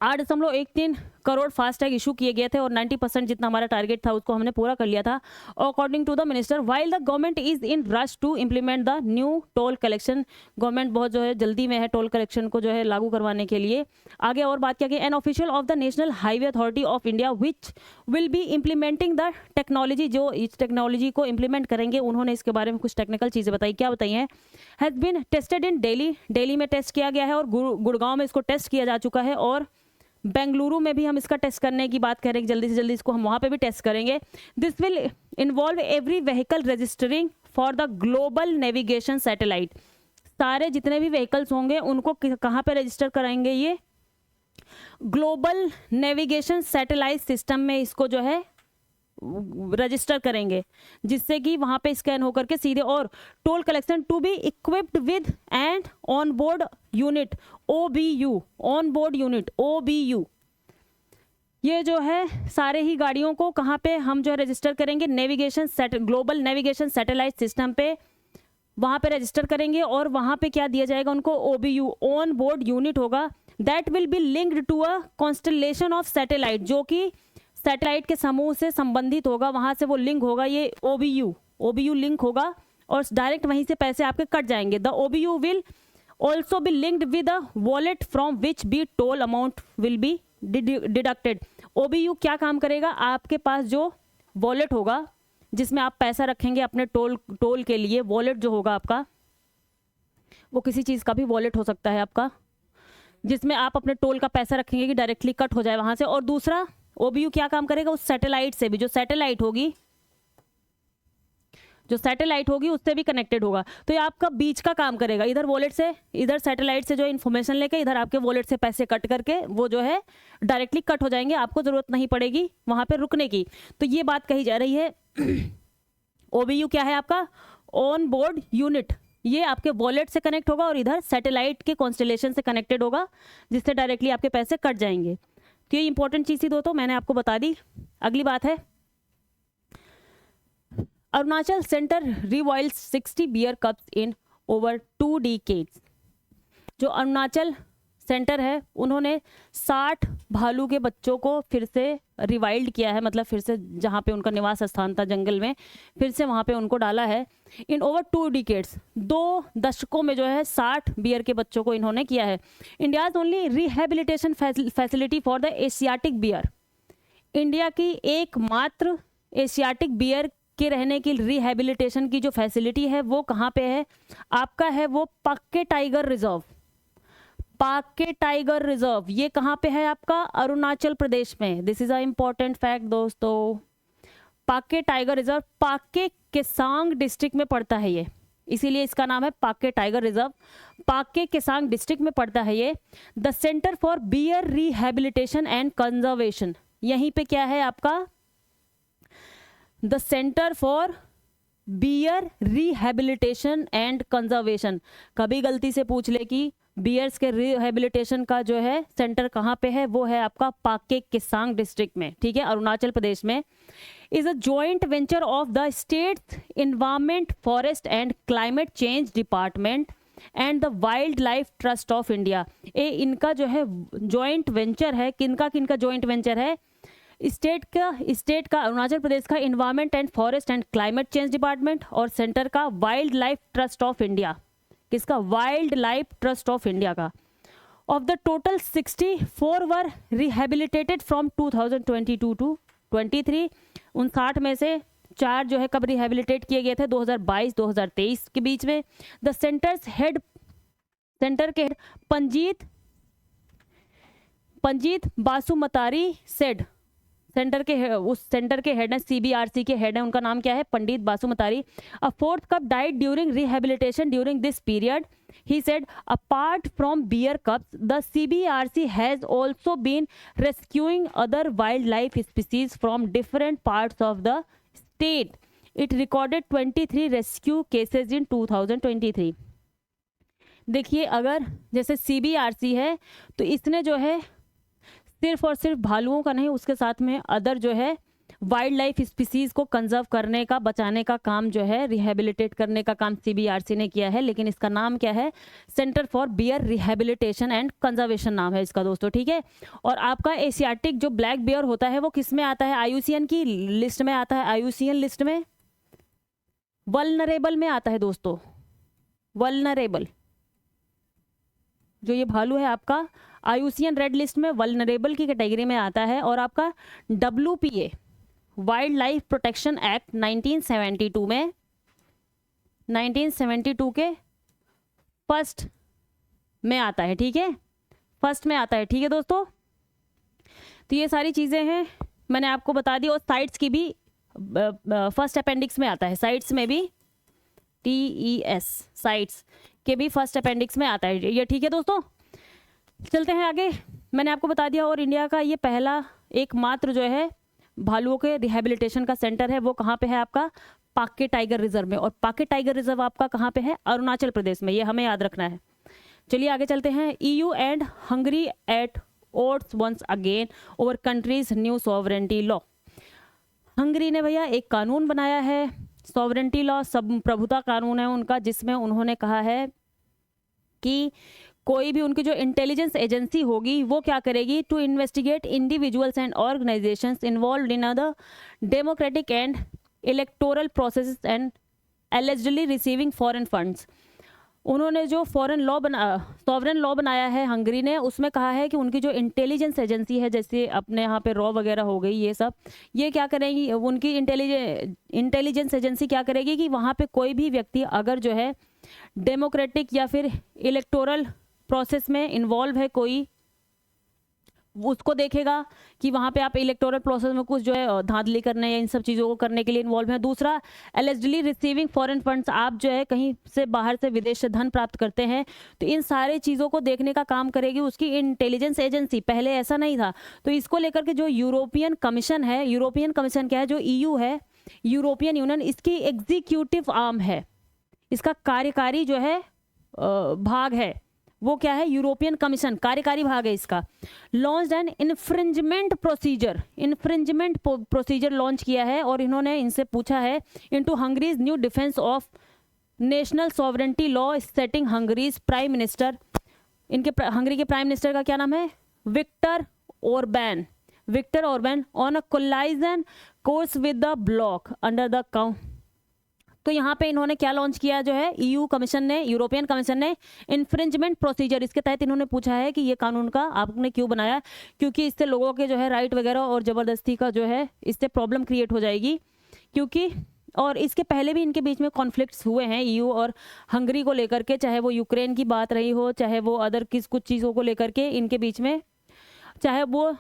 8.13 crore FASTag issue किए गए थे और 90% जितना हमारा टारगेट था उसको हमने पूरा कर लिया था। According to the minister, while the government is in rush to implement the new toll collection. Government बहुत जो है जल्दी में है टोल कलेक्शन को जो है लागू करवाने के लिए। आगे और बात क्या की, an official of the national highway authority of India which will be implementing the technology, जो इस टेक्नोलॉजी को इम्प्लीमेंट करेंगे, उन्होंने इसके बारे में कुछ टेक्निकल चीज़ें बताई। क्या बताई हैं? Has been tested in Delhi में टेस्ट किया गया है, और गुड़गांव में इसको टेस्ट किया जा चुका है, और बेंगलुरु में भी हम इसका टेस्ट करने की बात करेंगे, जल्दी से जल्दी इसको हम वहाँ पे भी टेस्ट करेंगे। This will involve every vehicle registering for the global navigation satellite. सारे जितने भी व्हीकल्स होंगे उनको कहाँ पे रजिस्टर कराएंगे? ये ग्लोबल नेविगेशन सैटेलाइट सिस्टम में इसको जो है रजिस्टर करेंगे, जिससे कि वहां पे स्कैन होकर के सीधे। और toll collection to be equipped with and on board unit OBU, on board unit OBU। ये जो है सारे ही गाड़ियों को कहाँ पे हम जो है रजिस्टर करेंगे? ग्लोबल नेविगेशन सैटेलाइट सिस्टम पे वहाँ पे रजिस्टर करेंगे। और वहाँ पे क्या दिया जाएगा उनको? OBU, ऑन बोर्ड यूनिट होगा, that will be linked to a constellation of satellite, जो कि सैटेलाइट के समूह से संबंधित होगा, वहां से वो लिंक होगा, ये ओबीयू लिंक होगा और डायरेक्ट वहीं से पैसे आपके कट जाएंगे। The O B U will also be linked with a wallet from which be toll amount will be deducted. O B U क्या काम करेगा, आपके पास जो वॉलेट होगा जिसमें आप पैसा रखेंगे अपने टोल के लिए, वॉलेट जो होगा आपका, वो किसी चीज़ का भी वॉलेट हो सकता है आपका, जिसमें आप अपने टोल का पैसा रखेंगे कि डायरेक्टली कट हो जाए वहां से। और दूसरा ओबीयू क्या काम करेगा, उस सैटेलाइट से भी, जो सैटेलाइट होगी उससे भी कनेक्टेड होगा। तो ये आपका बीच का काम करेगा, इधर वॉलेट से, इधर सैटेलाइट से जो इन्फॉर्मेशन लेके इधर आपके वॉलेट से पैसे कट करके वो जो है डायरेक्टली कट हो जाएंगे, आपको जरूरत नहीं पड़ेगी वहां पे रुकने की। तो ये बात कही जा रही है। ओबीयू क्या है आपका, ऑन बोर्ड यूनिट, ये आपके वॉलेट से कनेक्ट होगा और इधर सैटेलाइट के कॉन्स्टलेशन से कनेक्टेड होगा, जिससे डायरेक्टली आपके पैसे कट जाएंगे। तो ये इंपॉर्टेंट चीज़ थी दोस्तों, मैंने आपको बता दी। अगली बात है, Arunachal centre rewilds 60 bear cubs in over 2 decades। जो अरुणाचल सेंटर है उन्होंने 60 भालू के बच्चों को फिर से रिवाइल्ड किया है, मतलब फिर से जहाँ पे उनका निवास स्थान था जंगल में, फिर से वहाँ पे उनको डाला है। इन ओवर 2 decades, 2 दशकों में जो है 60 बियर के बच्चों को इन्होंने किया है। India's only rehabilitation facility for the Asiatic bear, India की एकमात्र एशियाटिक बियर के रहने की रिहेबिलिटेशन की जो फैसिलिटी है वो कहाँ पे है आपका, है वो Pakke tiger reserve. Pakke tiger reserve ये कहाँ पे है आपका, अरुणाचल प्रदेश में। This is a important fact दोस्तों। Pakke tiger reserve Pakke Kessang district में पड़ता है ये, इसीलिए इसका नाम है Pakke tiger reserve. Pakke Kessang district में पड़ता है ये। The centre for bear rehabilitation and conservation, यहीं पे क्या है आपका, the centre for bear rehabilitation and conservation. कभी गलती से पूछ ले कि बियर्स के रिहेबिलिटेशन का जो है सेंटर कहाँ पे है, वो है आपका पाक्के केसांग डिस्ट्रिक्ट में, ठीक है, अरुणाचल प्रदेश में। Is a joint venture of the state environment forest and climate change department and the wild life trust of India. ये इनका जो है जॉइंट वेंचर है, किनका किनका जॉइंट वेंचर है, स्टेट का अरुणाचल प्रदेश का environment and forest and climate change department, और सेंटर का wildlife trust of India, किसका, wildlife trust of India का। Of the total 64 were rehabilitated from 2022 to 23। उन 60 में से 4 जो है कब रिहेबिलिटेट किए गए थे, 2022-2023 के बीच में। द सेंटर के हेड पंजीत बासुमतारी सेड, उस सेंटर के हेड है, सीबीआरसी के हेड है, उनका नाम क्या है, पंडित बासुमतारी। अ 4th cup died during rehabilitation during this period. He said, apart from bear cubs, the CBRC has also been rescuing other wildlife species from different parts of the state. It recorded 23 rescue cases in 2023. देखिए, अगर जैसे CBRC है तो इसने जो है सिर्फ और सिर्फ भालुओं का नहीं, उसके साथ में अदर जो है वाइल्ड लाइफ स्पीसीज को कंजर्व करने का, बचाने का काम जो है, रिहेबिलिटेट करने का काम सीबीआरसी ने किया है। लेकिन इसका नाम क्या है, centre for bear rehabilitation and conservation नाम है इसका दोस्तों, ठीक है। और आपका एशियाटिक जो ब्लैक बियर होता है वो किस में आता है, आईयूसीएन की लिस्ट में आता है, आईयूसीएन लिस्ट में वल्नरेबल में आता है दोस्तों। वल्नरेबल जो ये भालू है आपका आईयूसीएन रेड लिस्ट में वल्नरेबल की कैटेगरी में आता है। और आपका WPA wild life protection act 1972 में 1972 के फर्स्ट में आता है, ठीक है, फर्स्ट में आता है, ठीक है दोस्तों। तो ये सारी चीज़ें हैं मैंने आपको बता दी। और साइट्स की भी फर्स्ट अपेंडिक्स में आता है, साइट्स में भी TES साइट्स के भी फर्स्ट अपेंडिक्स में आता है ये, ठीक है दोस्तों। चलते हैं आगे। मैंने आपको बता दिया, और इंडिया का ये पहला एकमात्र जो है भालुओं के रिहेबिलिटेशन का सेंटर है, वो कहाँ पे है आपका, पाक्के टाइगर रिजर्व में। और पाक्के टाइगर रिजर्व आपका कहाँ पे है, अरुणाचल प्रदेश में, ये हमें याद रखना है। चलिए आगे चलते हैं। EU and Hungary at odds once again over countries new sovereignty law. Hungary ने भैया एक कानून बनाया है, सॉवरेंटी लॉ, सब प्रभुता कानून है उनका, जिसमें उन्होंने कहा है कि कोई भी उनकी जो इंटेलिजेंस एजेंसी होगी वो क्या करेगी, to investigate individuals and organisations involved in the democratic and electoral process and illegally receiving foreign funds. उन्होंने जो सॉवरेन लॉ बनाया है हंगरी ने, उसमें कहा है कि उनकी जो इंटेलिजेंस एजेंसी है, जैसे अपने यहाँ पे रॉ वगैरह हो गई, ये सब ये क्या करेंगी, उनकी इंटेलिजेंस एजेंसी क्या करेगी कि वहाँ पे कोई भी व्यक्ति अगर जो है डेमोक्रेटिक या फिर इलेक्टोरल प्रोसेस में इन्वॉल्व है कोई, उसको देखेगा कि वहाँ पे आप इलेक्टोरल प्रोसेस में कुछ जो है धांधली करने या इन सब चीज़ों को करने के लिए इन्वॉल्व है। दूसरा, एलिजिबली रिसीविंग फॉरेन फंड्स, आप जो है कहीं से बाहर से विदेश से धन प्राप्त करते हैं, तो इन सारे चीज़ों को देखने का काम करेगी उसकी इंटेलिजेंस एजेंसी। पहले ऐसा नहीं था। तो इसको लेकर के जो यूरोपियन कमीशन है, यूरोपियन कमीशन क्या है, जो EU है, यूरोपियन यूनियन, इसकी एग्जीक्यूटिव आर्म है, इसका कार्यकारी जो है भाग है, वो क्या है, यूरोपियन कमीशन, कार्यकारी भाग है इसका। Launch an infringement procedure launch किया है, और इन्होंने इनसे पूछा है into Hungary's new defence of national sovereignty law setting Hungary's prime minister. इनके हंगरी के प्राइम मिनिस्टर का क्या नाम है, Viktor Orban on a collision course with the bloc under the count. तो यहाँ पे इन्होंने क्या लॉन्च किया, जो है यूरोपियन कमीशन ने इन्फ्रिंजमेंट प्रोसीजर, इसके तहत इन्होंने पूछा है कि ये कानून का आपने क्यों बनाया, क्योंकि इससे लोगों के जो है राइट वगैरह और ज़बरदस्ती का जो है इससे प्रॉब्लम क्रिएट हो जाएगी। क्योंकि और इसके पहले भी इनके बीच में कॉन्फ्लिक्ट्स हुए हैं EU और हंगरी को लेकर के, चाहे वो यूक्रेन की बात रही हो, चाहे वो अदर कुछ चीज़ों को लेकर के इनके बीच में, चाहे वो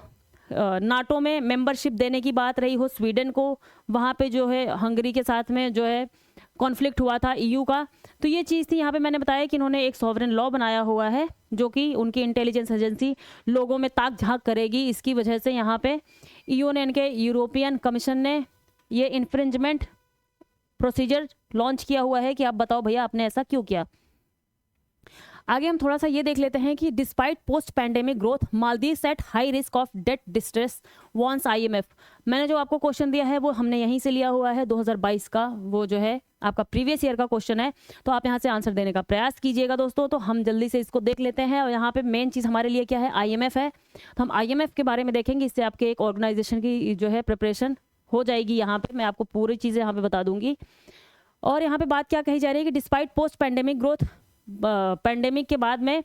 नाटो में मेंबरशिप देने की बात रही हो स्वीडन को, वहाँ पे जो है हंगरी के साथ में जो है कॉन्फ्लिक्ट हुआ था EU का। तो ये चीज़ थी। यहाँ पे मैंने बताया कि इन्होंने एक सॉवरेन लॉ बनाया हुआ है जो कि उनकी इंटेलिजेंस एजेंसी लोगों में ताक झांक करेगी। इसकी वजह से यहाँ पे EU ने, इनके यूरोपियन कमीशन ने ये इन्फ्रिंजमेंट प्रोसीजर लॉन्च किया हुआ है कि आप बताओ भैया आपने ऐसा क्यों किया। आगे हम थोड़ा सा ये देख लेते हैं कि despite post pandemic growth Maldives at high risk of debt distress warns IMF। मैंने जो आपको क्वेश्चन दिया है वो हमने यहीं से लिया हुआ है, 2022 का, वो जो है आपका प्रीवियस ईयर का क्वेश्चन है। तो आप यहाँ से आंसर देने का प्रयास कीजिएगा दोस्तों। तो हम जल्दी से इसको देख लेते हैं। और यहाँ पे मेन चीज़ हमारे लिए क्या है, IMF है। तो हम IMF के बारे में देखेंगे, इससे आपके एक ऑर्गेनाइजेशन की जो है प्रिपरेशन हो जाएगी। यहाँ पे मैं आपको पूरी चीज़ें यहाँ पे बता दूंगी। और यहाँ पे बात क्या कही जा रही है कि despite post pandemic growth, pandemic के बाद में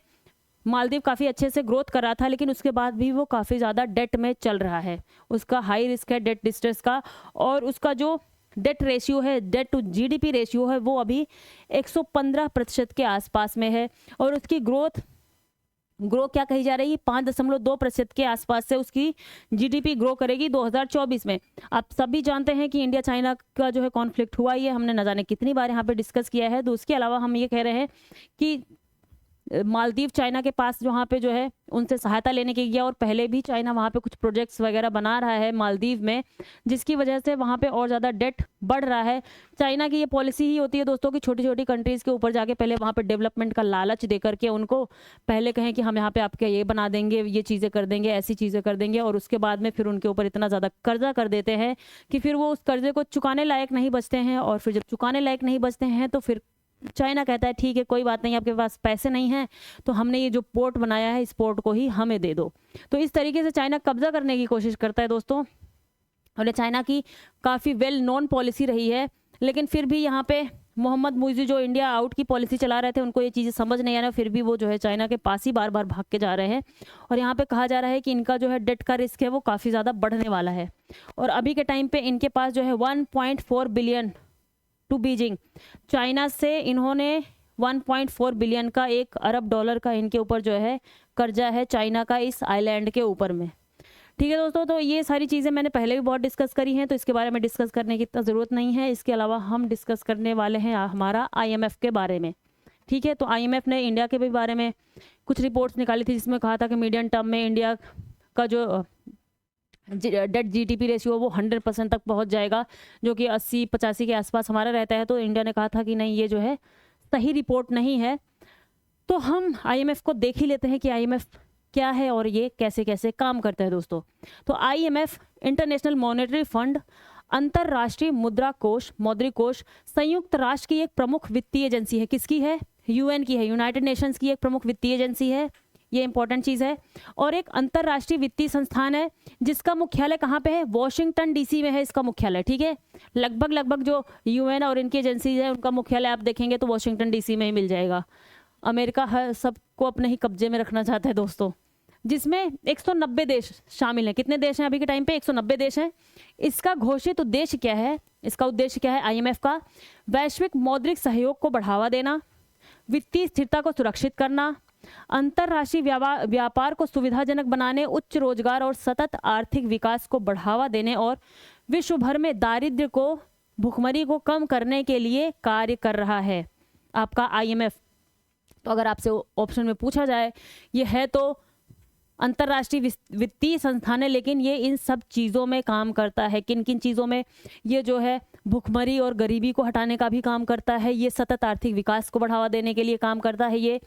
मालदीव काफ़ी अच्छे से ग्रोथ कर रहा था, लेकिन उसके बाद भी वो काफ़ी ज़्यादा डेट में चल रहा है। उसका हाई रिस्क है डेट डिस्ट्रेस का, और उसका जो डेट रेशियो है, डेट टू GDP रेशियो है, वो अभी 115% के आसपास में है। और उसकी ग्रोथ क्या कही जा रही है, 5.2% के आसपास से उसकी GDP ग्रो करेगी 2024 में। आप सभी जानते हैं कि इंडिया चाइना का जो है कॉन्फ्लिक्ट हुआ, ये हमने न जाने कितनी बार यहाँ पे डिस्कस किया है। तो उसके अलावा हम ये कह रहे हैं कि मालदीव चाइना के पास जहाँ पे जो है उनसे सहायता लेने के गया, और पहले भी चाइना वहाँ पे कुछ प्रोजेक्ट्स वगैरह बना रहा है मालदीव में, जिसकी वजह से वहाँ पे और ज़्यादा डेट बढ़ रहा है। चाइना की ये पॉलिसी ही होती है दोस्तों कि छोटी छोटी कंट्रीज़ के ऊपर जाके पहले वहाँ पे डेवलपमेंट का लालच दे करके उनको पहले कहें कि हम यहाँ पे आपके ये बना देंगे, ये चीज़ें कर देंगे, ऐसी चीज़ें कर देंगे, और उसके बाद में फिर उनके ऊपर इतना ज़्यादा कर्जा कर देते हैं कि फिर वो उस कर्जे को चुकाने लायक नहीं बचते हैं। और फिर जब चुकाने लायक नहीं बचते हैं तो फिर चाइना कहता है ठीक है कोई बात नहीं, आपके पास पैसे नहीं हैं तो हमने ये जो पोर्ट बनाया है इस पोर्ट को ही हमें दे दो। तो इस तरीके से चाइना कब्जा करने की कोशिश करता है दोस्तों। और चाइना की काफ़ी वेल नोन पॉलिसी रही है, लेकिन फिर भी यहाँ पे मोहम्मद मुइज़ी जो इंडिया आउट की पॉलिसी चला रहे थे, उनको ये चीज़ें समझ नहीं आ रहा, फिर भी वो जो है चाइना के पास ही बार बार भाग के जा रहे हैं। और यहाँ पे कहा जा रहा है कि इनका जो है डेट का रिस्क है वो काफ़ी ज़्यादा बढ़ने वाला है। और अभी के टाइम पे इनके पास जो है 1.4 बिलियन टू बीजिंग, चाइना से इन्होंने 1.4 बिलियन का, $1 अरब का इनके ऊपर जो है कर्जा है चाइना का इस आइलैंड के ऊपर में। ठीक है दोस्तों, तो ये सारी चीज़ें मैंने पहले भी बहुत डिस्कस करी हैं, तो इसके बारे में डिस्कस करने की इतना ज़रूरत नहीं है। इसके अलावा हम डिस्कस करने वाले हैं हमारा IMF के बारे में। ठीक है, तो IMF ने इंडिया के भी बारे में कुछ रिपोर्ट्स निकाली थी, जिसमें कहा था कि मीडियम टर्म में इंडिया का जो डेट GDP रेशियो वो 100% तक पहुंच जाएगा, जो कि 80-85 के आसपास हमारा रहता है। तो इंडिया ने कहा था कि नहीं, ये जो है सही रिपोर्ट नहीं है। तो हम IMF को देख ही लेते हैं कि IMF क्या है और ये कैसे कैसे काम करता है दोस्तों। तो IMF इंटरनेशनल मॉनेटरी फंड, अंतरराष्ट्रीय मुद्रा कोष, मौद्रिक कोष, संयुक्त राष्ट्र की एक प्रमुख वित्तीय एजेंसी है। किसकी है? यूएन की है, यूनाइटेड नेशंस की एक प्रमुख वित्तीय एजेंसी है, ये इंपॉर्टेंट चीज़ है। और एक अंतर्राष्ट्रीय वित्तीय संस्थान है जिसका मुख्यालय कहाँ पे है, वॉशिंगटन डीसी में है इसका मुख्यालय, ठीक है। लगभग जो यूएन और इनकी एजेंसीज है उनका मुख्यालय आप देखेंगे तो वॉशिंगटन डीसी में ही मिल जाएगा। अमेरिका हर सबको अपने ही कब्जे में रखना चाहता है दोस्तों, जिसमें 190 देश शामिल हैं। कितने देश हैं अभी के टाइम पे, 190 देश हैं। इसका घोषित उद्देश्य क्या है, इसका उद्देश्य क्या है आईएमएफ का, वैश्विक मौद्रिक सहयोग को बढ़ावा देना, वित्तीय स्थिरता को सुरक्षित करना, अंतर्राष्ट्रीय व्यापार को सुविधाजनक बनाने, उच्च रोजगार और सतत आर्थिक विकास को बढ़ावा देने और विश्व भर में दारिद्र्य को, भुखमरी को कम करने के लिए कार्य कर रहा है आपका आईएमएफ। तो अगर आपसे ऑप्शन में पूछा जाए, ये है तो अंतर्राष्ट्रीय वित्तीय संस्थान है, लेकिन ये इन सब चीज़ों में काम करता है। किन किन चीज़ों में, ये जो है भुखमरी और गरीबी को हटाने का भी काम करता है, ये सतत आर्थिक विकास को बढ़ावा देने के लिए काम करता है, ये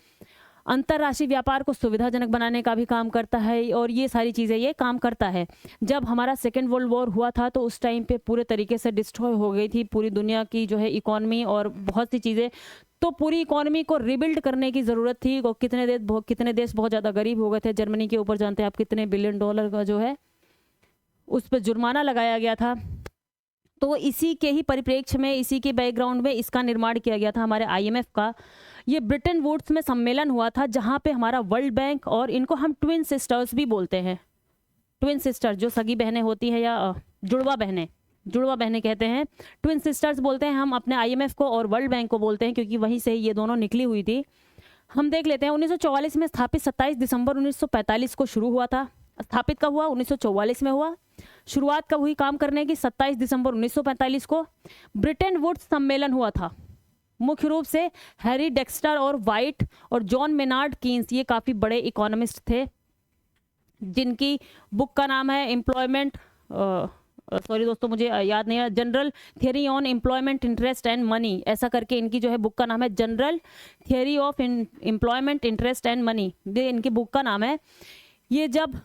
अंतर्राष्ट्रीय व्यापार को सुविधाजनक बनाने का भी काम करता है, और ये सारी चीज़ें ये काम करता है। जब हमारा सेकेंड वर्ल्ड वॉर हुआ था तो उस टाइम पे पूरे तरीके से डिस्ट्रॉय हो गई थी पूरी दुनिया की जो है इकोनॉमी और बहुत सी चीज़ें, तो पूरी इकोनॉमी को रिबिल्ड करने की ज़रूरत थी। और कितने देश बहुत ज़्यादा गरीब हो गए थे। जर्मनी के ऊपर जानते हैं आप कितने बिलियन डॉलर का जो है उस पर जुर्माना लगाया गया था। तो इसी के ही परिप्रेक्ष्य में, इसी के बैकग्राउंड में इसका निर्माण किया गया था हमारे आईएमएफ का। ये ब्रिटेन वुड्स में सम्मेलन हुआ था जहाँ पे हमारा वर्ल्ड बैंक, और इनको हम ट्विन सिस्टर्स भी बोलते हैं, ट्विन सिस्टर जो सगी बहनें होती हैं या जुड़वा बहनें कहते हैं, ट्विन सिस्टर्स बोलते हैं हम अपने आईएमएफ को, और वर्ल्ड बैंक को बोलते हैं क्योंकि वहीं से ये दोनों निकली हुई थी। हम देख लेते हैं 1944 में स्थापित, 27 दिसंबर 1945 को शुरू हुआ था। स्थापित कब हुआ, 1944 में हुआ। शुरुआत कब हुई काम करने की, 27 दिसंबर 1945 को। ब्रिटेन वुड्स सम्मेलन हुआ था, मुख्य रूप से हैरी डेक्स्टर और वाइट और जॉन मेनार्ड कीन्स, ये काफ़ी बड़े इकोनॉमिस्ट थे जिनकी बुक का नाम है एम्प्लॉयमेंट, सॉरी दोस्तों मुझे याद नहीं है, general theory on employment interest and money, ऐसा करके इनकी जो है बुक का नाम है, general theory of employment interest and money, ये इनकी बुक का नाम है। ये जब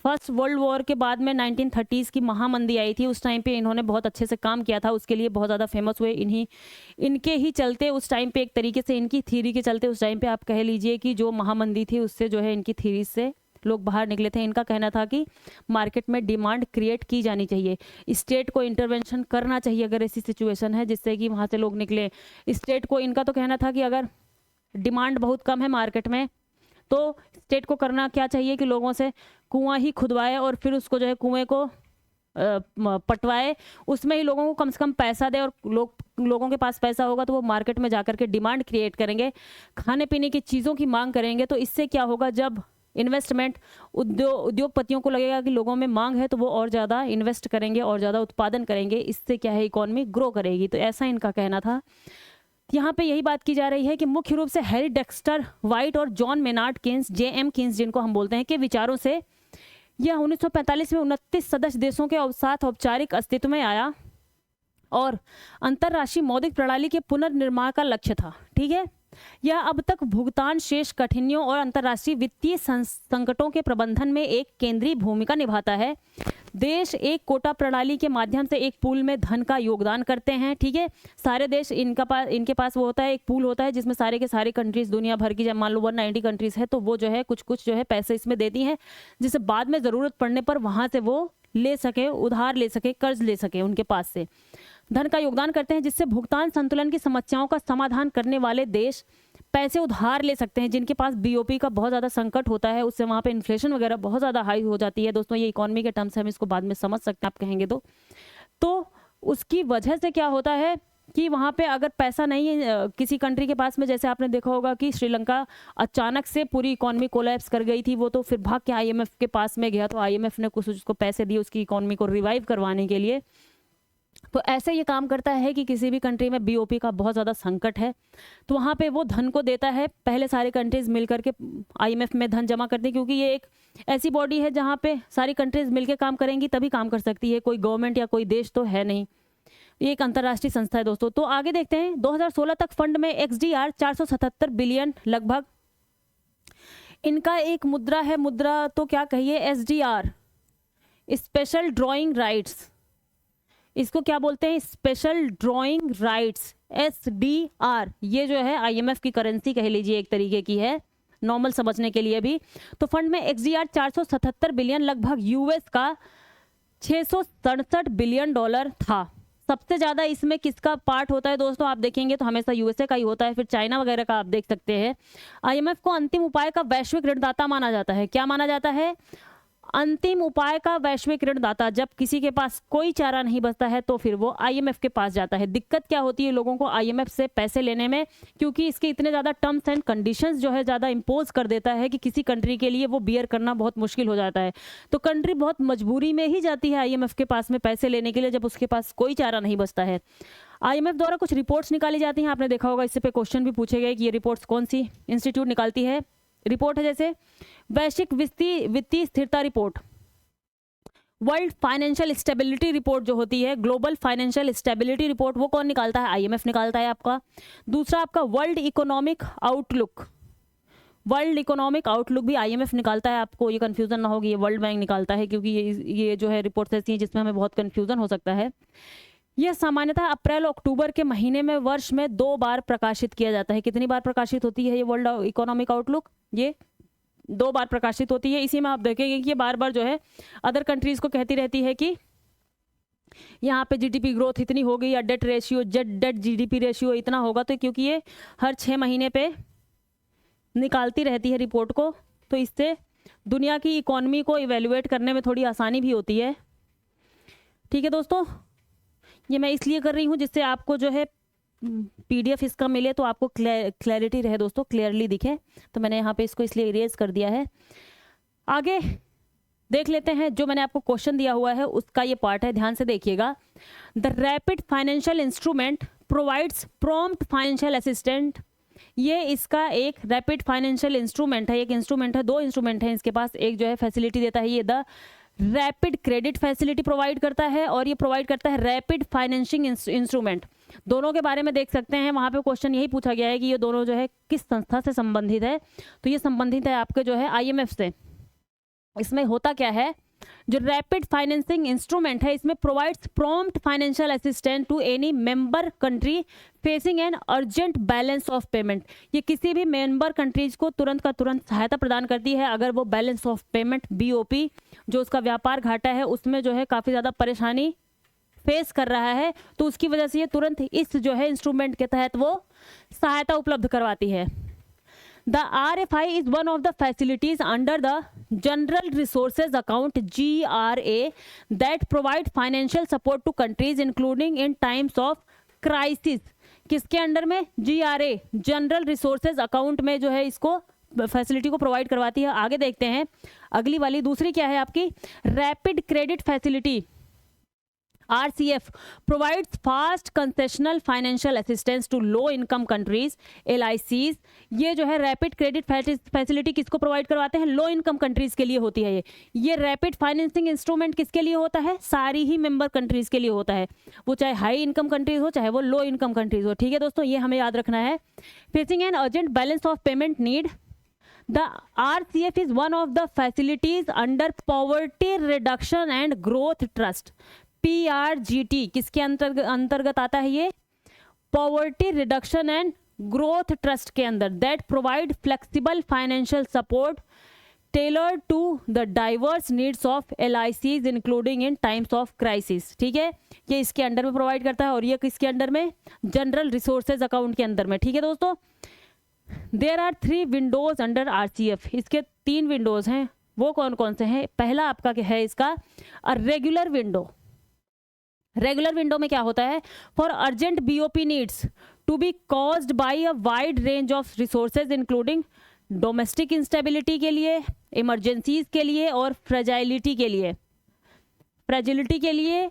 फर्स्ट वर्ल्ड वॉर के बाद में 1930s की महामंदी आई थी, उस टाइम पे इन्होंने बहुत अच्छे से काम किया था, उसके लिए बहुत ज़्यादा फेमस हुए। इनके ही चलते उस टाइम पे, एक तरीके से इनकी थ्योरी के चलते उस टाइम पे आप कह लीजिए कि जो महामंदी थी उससे जो है इनकी थ्योरी से लोग बाहर निकले थे। इनका कहना था कि मार्केट में डिमांड क्रिएट की जानी चाहिए, स्टेट को इंटरवेंशन करना चाहिए अगर ऐसी सिचुएशन है जिससे कि वहाँ से लोग निकले। स्टेट को, इनका तो कहना था कि अगर डिमांड बहुत कम है मार्केट में तो स्टेट को करना क्या चाहिए कि लोगों से कुआं ही खुदवाए और फिर उसको जो है कुएं को पटवाए, उसमें ही लोगों को कम से कम पैसा दे, और लोगों के पास पैसा होगा तो वो मार्केट में जाकर के डिमांड क्रिएट करेंगे, खाने पीने की चीज़ों की मांग करेंगे। तो इससे क्या होगा, जब इन्वेस्टमेंट उद्योगपतियों को लगेगा कि लोगों में मांग है तो वो और ज़्यादा इन्वेस्ट करेंगे और ज़्यादा उत्पादन करेंगे, इससे क्या है इकोनॉमी ग्रो करेगी। तो ऐसा इनका कहना था। यहाँ पे यही बात की जा रही है कि मुख्य रूप से हैरी डेक्स्टर वाइट और John Maynard Keynes, JM Keynes जिनको हम बोलते हैं, के विचारों से यह 1945 में 29 सदस्य देशों के साथ औपचारिक अस्तित्व में आया और अंतर्राष्ट्रीय मौद्रिक प्रणाली के पुनर्निर्माण का लक्ष्य था। ठीक है, यह अब तक भुगतान शेष कठिनाइयों और अंतर्राष्ट्रीय वित्तीय संकटों के प्रबंधन में एक केंद्रीय भूमिका निभाता है। देश एक कोटा प्रणाली के माध्यम से एक पूल में धन का योगदान करते हैं। ठीक है, सारे देश इनके पास वो होता है, एक पूल होता है जिसमें सारे के सारे कंट्रीज, दुनिया भर की, जब मान लो 190 कंट्रीज है तो वो जो है कुछ जो है पैसे इसमें देती हैं, जिससे बाद में ज़रूरत पड़ने पर वहाँ से वो ले सके, उधार ले सके, कर्ज ले सके, उनके पास से धन का योगदान करते हैं, जिससे भुगतान संतुलन की समस्याओं का समाधान करने वाले देश पैसे उधार ले सकते हैं। जिनके पास बीओपी का बहुत ज़्यादा संकट होता है, उससे वहाँ पे इन्फ्लेशन वगैरह बहुत ज़्यादा हाई हो जाती है। दोस्तों ये इकोनॉमी के टर्म्स हम इसको बाद में समझ सकते हैं, आप कहेंगे तो उसकी वजह से क्या होता है कि वहाँ पे अगर पैसा नहीं है किसी कंट्री के पास में, जैसे आपने देखा होगा कि श्रीलंका अचानक से पूरी इकोनॉमी कोलैप्स कर गई थी, वो तो फिर भाग के आईएमएफ के पास में गया, तो आईएमएफ ने कुछ उसको पैसे दिए उसकी इकोनॉमी को रिवाइव करवाने के लिए। तो ऐसे ये काम करता है कि किसी भी कंट्री में बीओपी का बहुत ज़्यादा संकट है तो वहाँ पे वो धन को देता है। पहले सारी कंट्रीज़ मिल करके आईएमएफ में धन जमा करती है, क्योंकि ये एक ऐसी बॉडी है जहाँ पे सारी कंट्रीज़ मिलकर काम करेंगी तभी काम कर सकती है, कोई गवर्नमेंट या कोई देश तो है नहीं। ये एक अंतर्राष्ट्रीय संस्था है दोस्तों। तो आगे देखते हैं, 2016 तक फंड में XDR 477 बिलियन लगभग इनका एक मुद्रा है, मुद्रा तो क्या कहिए, SDR स्पेशल ड्रॉइंग राइट्स, इसको क्या बोलते हैं, स्पेशल ड्रॉइंग राइट्स, SDR। ये जो है IMF की करेंसी कह लीजिए, एक तरीके की है नॉर्मल समझने के लिए भी। तो फंड में XDR 477 बिलियन, लगभग US का 667 बिलियन डॉलर था। सबसे ज़्यादा इसमें किसका पार्ट होता है दोस्तों, आप देखेंगे तो हमेशा USA का ही होता है, फिर चाइना वगैरह का आप देख सकते हैं। IMF को अंतिम उपाय का वैश्विक ऋणदाता माना जाता है। क्या माना जाता है, अंतिम उपाय का वैश्विक ऋणदाता। जब किसी के पास कोई चारा नहीं बचता है तो फिर वो IMF के पास जाता है। दिक्कत क्या होती है लोगों को IMF से पैसे लेने में, क्योंकि इसके इतने ज़्यादा टर्म्स एंड कंडीशंस जो है ज़्यादा इम्पोज कर देता है कि किसी कंट्री के लिए वो बियर करना बहुत मुश्किल हो जाता है। तो कंट्री बहुत मजबूरी में ही जाती है IMF के पास में पैसे लेने के लिए, जब उसके पास कोई चारा नहीं बचता है। IMF द्वारा कुछ रिपोर्ट्स निकाली जाती हैं, आपने देखा होगा, इससे पे क्वेश्चन भी पूछे गए कि ये रिपोर्ट्स कौन सी इंस्टीट्यूट निकालती है। रिपोर्ट है जैसे वैश्विक वित्तीय स्थिरता report, world financial stability report जो होती है, ग्लोबल फाइनेंशियल स्टेबिलिटी रिपोर्ट, वो कौन निकालता है, IMF निकालता है आपका। दूसरा आपका world economic outlook, world economic outlook भी IMF निकालता है। आपको ये कंफ्यूजन ना होगी, ये वर्ल्ड बैंक निकालता है, क्योंकि ये जो है रिपोर्ट्स ऐसी हैं जिसमें हमें बहुत कंफ्यूजन हो सकता है। यह सामान्यतः अप्रैल अक्टूबर के महीने में वर्ष में 2 बार प्रकाशित किया जाता है। कितनी बार प्रकाशित होती है ये वर्ल्ड इकोनॉमिक आउटलुक, ये 2 बार प्रकाशित होती है। इसी में आप देखेंगे कि ये बार बार जो है अदर कंट्रीज को कहती रहती है कि यहाँ पे GDP ग्रोथ इतनी होगी, या debt ratio, debt GDP ratio इतना होगा। तो क्योंकि ये हर 6 महीने पे निकालती रहती है रिपोर्ट को, तो इससे दुनिया की इकोनॉमी को इवेल्युएट करने में थोड़ी आसानी भी होती है। ठीक है दोस्तों, ये मैं इसलिए कर रही हूँ जिससे आपको जो है PDF इसका मिले तो आपको क्लैरिटी रहे दोस्तों, क्लियरली दिखे। तो मैंने यहाँ पे इसको इसलिए इरेज कर दिया है। आगे देख लेते हैं, जो मैंने आपको क्वेश्चन दिया हुआ है उसका ये पार्ट है, ध्यान से देखिएगा। The rapid financial instrument provides prompt financial assistant. ये इसका एक रैपिड फाइनेंशियल इंस्ट्रूमेंट है, एक इंस्ट्रूमेंट है, 2 इंस्ट्रूमेंट है इसके पास। एक जो है फैसिलिटी देता है, ये the rapid credit facility provide करता है, और ये प्रोवाइड करता है रैपिड फाइनेंसिंग इंस्ट्रूमेंट। दोनों के बारे में देख सकते हैं, वहाँ पे क्वेश्चन यही पूछा गया है कि ये दोनों जो है किस संस्था से संबंधित है। तो ये संबंधित है आपके जो है IMF से। इसमें होता क्या है, जो रैपिड फाइनेंसिंग इंस्ट्रूमेंट है इसमें provides prompt financial assistant to any member country facing an urgent balance of payment. ये किसी भी मेंबर कंट्रीज को तुरंत का तुरंत सहायता प्रदान करती है अगर वो बैलेंस ऑफ पेमेंट, BOP, जो उसका व्यापार घाटा है उसमें जो है काफ़ी ज़्यादा परेशानी फेस कर रहा है। तो उसकी वजह से ये तुरंत इस जो है इंस्ट्रूमेंट के तहत वो सहायता उपलब्ध करवाती है। The RFI is one of the facilities under the General Resources Account GRA that provide financial support to countries including in times of crisis। किसके अंडर में, GRA, जनरल रिसोर्सेज अकाउंट में जो है इसको फैसिलिटी को प्रोवाइड करवाती है। आगे देखते हैं अगली वाली, दूसरी क्या है आपकी, rapid credit facility RCF provides fast concessional financial assistance to low income countries, LICs। ये जो है रैपिड क्रेडिट फैसिलिटी किसको प्रोवाइड करवाते हैं, लो इनकम कंट्रीज के लिए होती है। ये रैपिड फाइनेंसिंग इंस्ट्रूमेंट किसके लिए होता है, सारी ही मेंबर कंट्रीज के लिए होता है, वो चाहे हाई इनकम कंट्रीज हो चाहे वो लो इनकम कंट्रीज हो। ठीक है दोस्तों, ये हमें याद रखना है। Facing an urgent balance of payment need, The RCF is one of the facilities under Poverty Reduction and Growth Trust, PRGT। किसके अंतर्गत आता है ये, poverty reduction and growth trust के अंदर। That provide flexible financial support tailored to the diverse needs of LICs including in times of crisis. ठीक है, ये इसके अंडर में प्रोवाइड करता है, और ये किसके अंडर में, जनरल रिसोर्सेज अकाउंट के अंदर में। ठीक है दोस्तों, there are 3 windows under RCF। इसके 3 विंडोज हैं, वो कौन कौन से हैं। पहला आपका क्या है इसका, रेगुलर विंडो। रेगुलर विंडो में क्या होता है, for urgent BOP needs to be caused by a wide range of resources including domestic instability के लिए, इमरजेंसीज के लिए और फ्रेजाइलिटी के लिए। फ्रेजिलिटी के लिए,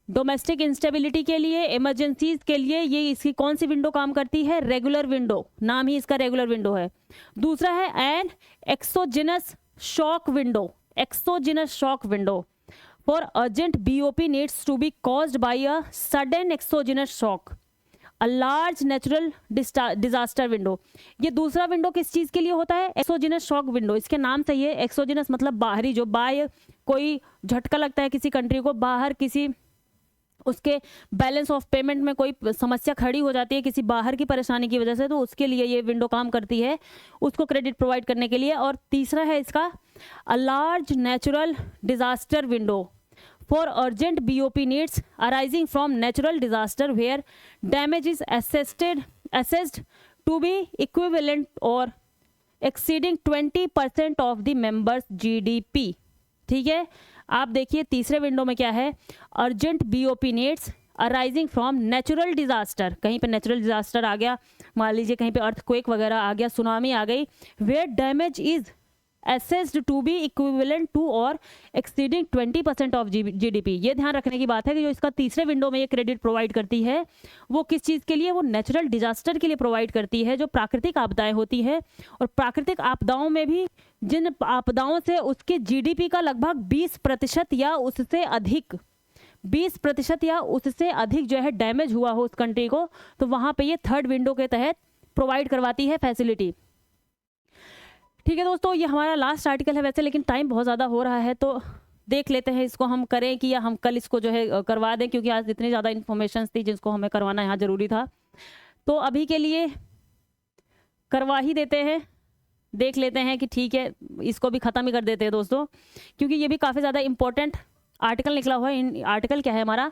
डोमेस्टिक इंस्टेबिलिटी के लिए, इमरजेंसीज के लिए, ये इसकी कौन सी विंडो काम करती है, रेगुलर विंडो, नाम ही इसका रेगुलर विंडो है। दूसरा है an exogenous shock window, exogenous shock window for urgent BOP needs to be caused by a sudden exogenous shock, a large natural disaster window. ये दूसरा विंडो किस चीज के लिए होता है, एक्सोजिनस शॉक विंडो। इसके नाम से ये एक्सोजिनस मतलब बाहरी, जो बाय कोई झटका लगता है किसी कंट्री को, बाहर किसी उसके बैलेंस ऑफ पेमेंट में कोई समस्या खड़ी हो जाती है किसी बाहर की परेशानी की वजह से, तो उसके लिए ये विंडो काम करती है, उसको क्रेडिट प्रोवाइड करने के लिए। और तीसरा है इसका a large natural disaster window for urgent B O P needs arising from natural disaster where damage is assessed to be equivalent or exceeding 20% of the members G D P. ठीक है, आप देखिए तीसरे विंडो में क्या है, urgent B O P needs arising from natural disaster, कहीं पे नेचुरल डिजास्टर आ गया, मान लीजिए कहीं पे अर्थक्वेक वगैरह आ गया, सुनामी आ गई, where damage is assessed to be equivalent to or exceeding 20% of GDP. ये ध्यान रखने की बात है कि जो इसका तीसरे विंडो में ये क्रेडिट प्रोवाइड करती है वो किस चीज़ के लिए, वो नेचुरल डिजास्टर के लिए प्रोवाइड करती है, जो प्राकृतिक आपदाएं होती है। और प्राकृतिक आपदाओं में भी जिन आपदाओं से उसके जीडीपी का लगभग 20% या उससे अधिक 20% या उससे अधिक जो है डैमेज हुआ हो उस कंट्री को, तो वहाँ पे ये थर्ड विंडो के तहत प्रोवाइड करवाती है फैसिलिटी। ठीक है दोस्तों, ये हमारा लास्ट आर्टिकल है वैसे, लेकिन टाइम बहुत ज़्यादा हो रहा है तो देख लेते हैं इसको हम करें कि या हम कल इसको जो है करवा दें, क्योंकि आज इतनी ज़्यादा इन्फॉर्मेशन थी जिसको हमें करवाना यहाँ ज़रूरी था। तो अभी के लिए करवा ही देते हैं, देख लेते हैं कि ठीक है, इसको भी ख़त्म ही कर देते हैं दोस्तों, क्योंकि ये भी काफ़ी ज़्यादा इंपॉर्टेंट आर्टिकल निकला हुआ है। आर्टिकल क्या है हमारा,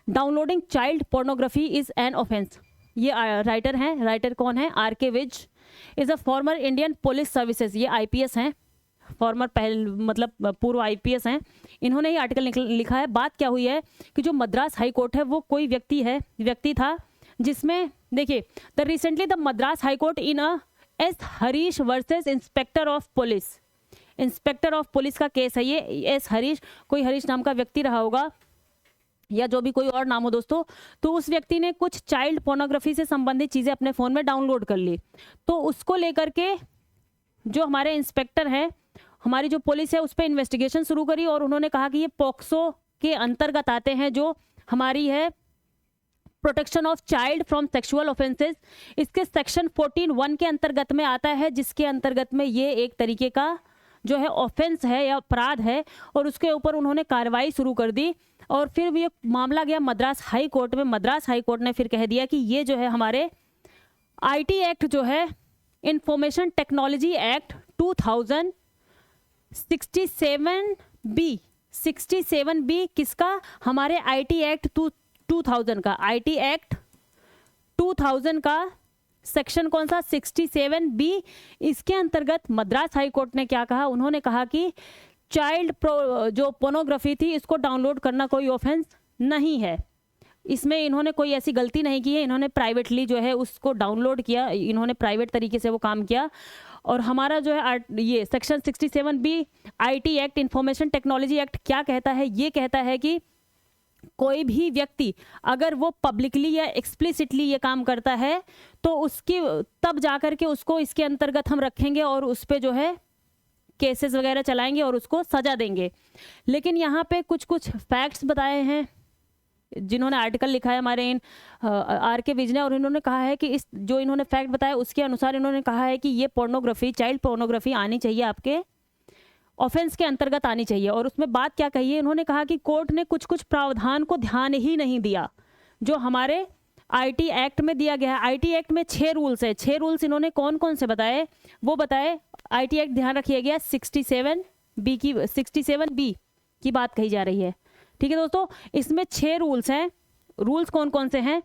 downloading child pornography is an offence. ये राइटर हैं, राइटर कौन है, R K. Vij is a former Indian police services, ये आईपीएस हैं, फॉर्मर मतलब पूर्व आईपीएस हैं, इन्होंने ये आर्टिकल लिखा है। बात क्या हुई है कि जो मद्रास हाई कोर्ट है वो कोई व्यक्ति था जिसमें देखिए the recently the Madras high court in a S Harish versus inspector of police का केस है ये। एस हरीश, कोई हरीश नाम का व्यक्ति रहा होगा या जो भी कोई और नाम हो दोस्तों, तो उस व्यक्ति ने कुछ चाइल्ड पोर्नोग्राफी से संबंधित चीज़ें अपने फ़ोन में डाउनलोड कर ली। तो उसको लेकर के जो हमारे इंस्पेक्टर हैं, हमारी जो पुलिस है, उस पर इन्वेस्टिगेशन शुरू करी और उन्होंने कहा कि ये पॉक्सो के अंतर्गत आते हैं, जो हमारी है protection of child from sexual offences. इसके सेक्शन 14(1) के अंतर्गत में आता है, जिसके अंतर्गत में ये एक तरीके का जो है ऑफेंस है या अपराध है, और उसके ऊपर उन्होंने कार्रवाई शुरू कर दी। और फिर ये मामला गया मद्रास हाई कोर्ट में। मद्रास हाई कोर्ट ने फिर कह दिया कि ये जो है हमारे आईटी एक्ट जो है, इंफॉर्मेशन टेक्नोलॉजी एक्ट 67B, किसका, हमारे आईटी एक्ट 2000 का, आईटी एक्ट 2000 का सेक्शन कौन सा, 67B। इसके अंतर्गत मद्रास हाई कोर्ट ने क्या कहा, उन्होंने कहा कि चाइल्ड जो पोर्नोग्राफी थी इसको डाउनलोड करना कोई ऑफेंस नहीं है। इसमें इन्होंने कोई ऐसी गलती नहीं की है, इन्होंने प्राइवेटली जो है उसको डाउनलोड किया, इन्होंने प्राइवेट तरीके से वो काम किया। और हमारा जो है ये section 67B IT act, information technology act क्या कहता है, ये कहता है कि कोई भी व्यक्ति अगर वो पब्लिकली या एक्सप्लिसिटली ये काम करता है तो उसकी तब जाकर के उसको इसके अंतर्गत हम रखेंगे और उस पे जो है केसेस वगैरह चलाएंगे और उसको सजा देंगे। लेकिन यहाँ पे कुछ फैक्ट्स बताए हैं जिन्होंने आर्टिकल लिखा है हमारे इन आर.के. विज ने, और इन्होंने कहा है कि इस जो इन्होंने फैक्ट बताया उसके अनुसार इन्होंने कहा है कि ये पोर्नोग्राफी, चाइल्ड पोर्नोग्राफी आनी चाहिए, आपके ऑफेंस के अंतर्गत आनी चाहिए। और उसमें बात क्या कही है, इन्होंने कहा कि कोर्ट ने कुछ प्रावधान को ध्यान ही नहीं दिया जो हमारे आईटी एक्ट में दिया गया है। आईटी एक्ट में 6 रूल्स है, 6 रूल्स इन्होंने कौन कौन से बताए वो बताए। आईटी एक्ट ध्यान रखिए गया 67B की बात कही जा रही है। ठीक है दोस्तों, इसमें 6 रूल्स हैं। रूल्स कौन कौन से हैं,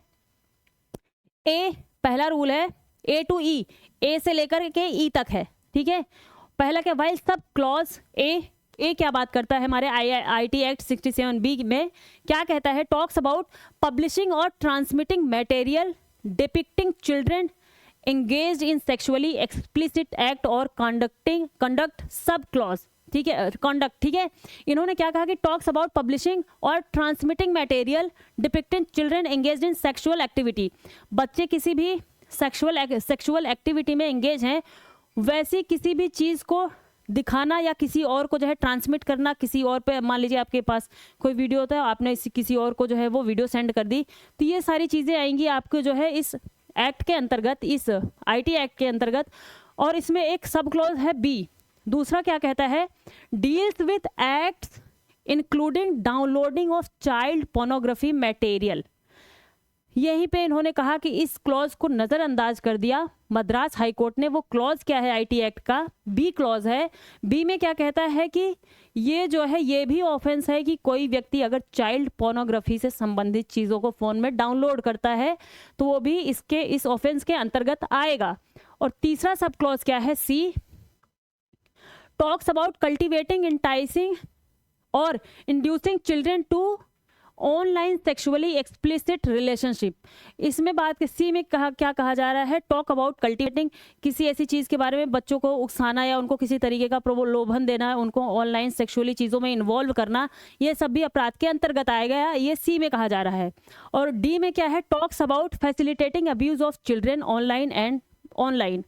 पहला रूल है A to E, ए से लेकर के ई तक है। ठीक है, पहला क्या, वाइल सब क्लॉज ए क्या बात करता है हमारे आईटी एक्ट 67B में, क्या कहता है, टॉक्स अबाउट पब्लिशिंग और transmitting material depicting children engaged in sexually explicit act और कंडक्ट सब क्लॉज, ठीक है, कंडक्ट। ठीक है, इन्होंने क्या कहा कि टॉक्स अबाउट पब्लिशिंग और transmitting material depicting children engaged in sexual activity. बच्चे किसी भी सेक्सुअल एक्टिविटी में एंगेज हैं, वैसी किसी भी चीज़ को दिखाना या किसी और को जो है ट्रांसमिट करना, किसी और पे, मान लीजिए आपके पास कोई वीडियो होता है, आपने किसी और को जो है वो वीडियो सेंड कर दी, तो ये सारी चीज़ें आएंगी आपको जो है इस एक्ट के अंतर्गत, इस आईटी एक्ट के अंतर्गत। और इसमें एक सब क्लॉज है बी। दूसरा क्या कहता है, deals with acts including downloading of child pornography material. यहीं पे इन्होंने कहा कि इस क्लॉज को नज़रअंदाज कर दिया मद्रास हाई कोर्ट ने। वो क्लॉज क्या है आईटी एक्ट का? बी क्लॉज है। बी में क्या कहता है कि ये जो है ये भी ऑफेंस है कि कोई व्यक्ति अगर चाइल्ड पोर्नोग्राफी से संबंधित चीज़ों को फ़ोन में डाउनलोड करता है तो वो भी इस ऑफेंस के अंतर्गत आएगा। और तीसरा सब क्लॉज क्या है? C talks about cultivating, enticing or inducing children to online sexually explicit relationship. इसमें बात सी में क्या कहा जा रहा है? टॉक अबाउट कल्टिवेटिंग, किसी ऐसी चीज़ के बारे में बच्चों को उकसाना या उनको किसी तरीके का प्रलोभन देना, उनको ऑनलाइन सेक्सुअली चीज़ों में इन्वॉल्व करना, ये सब भी अपराध के अंतर्गत आएगा। ये सी में कहा जा रहा है। और डी में क्या है? Talks about facilitating abuse of children online and online.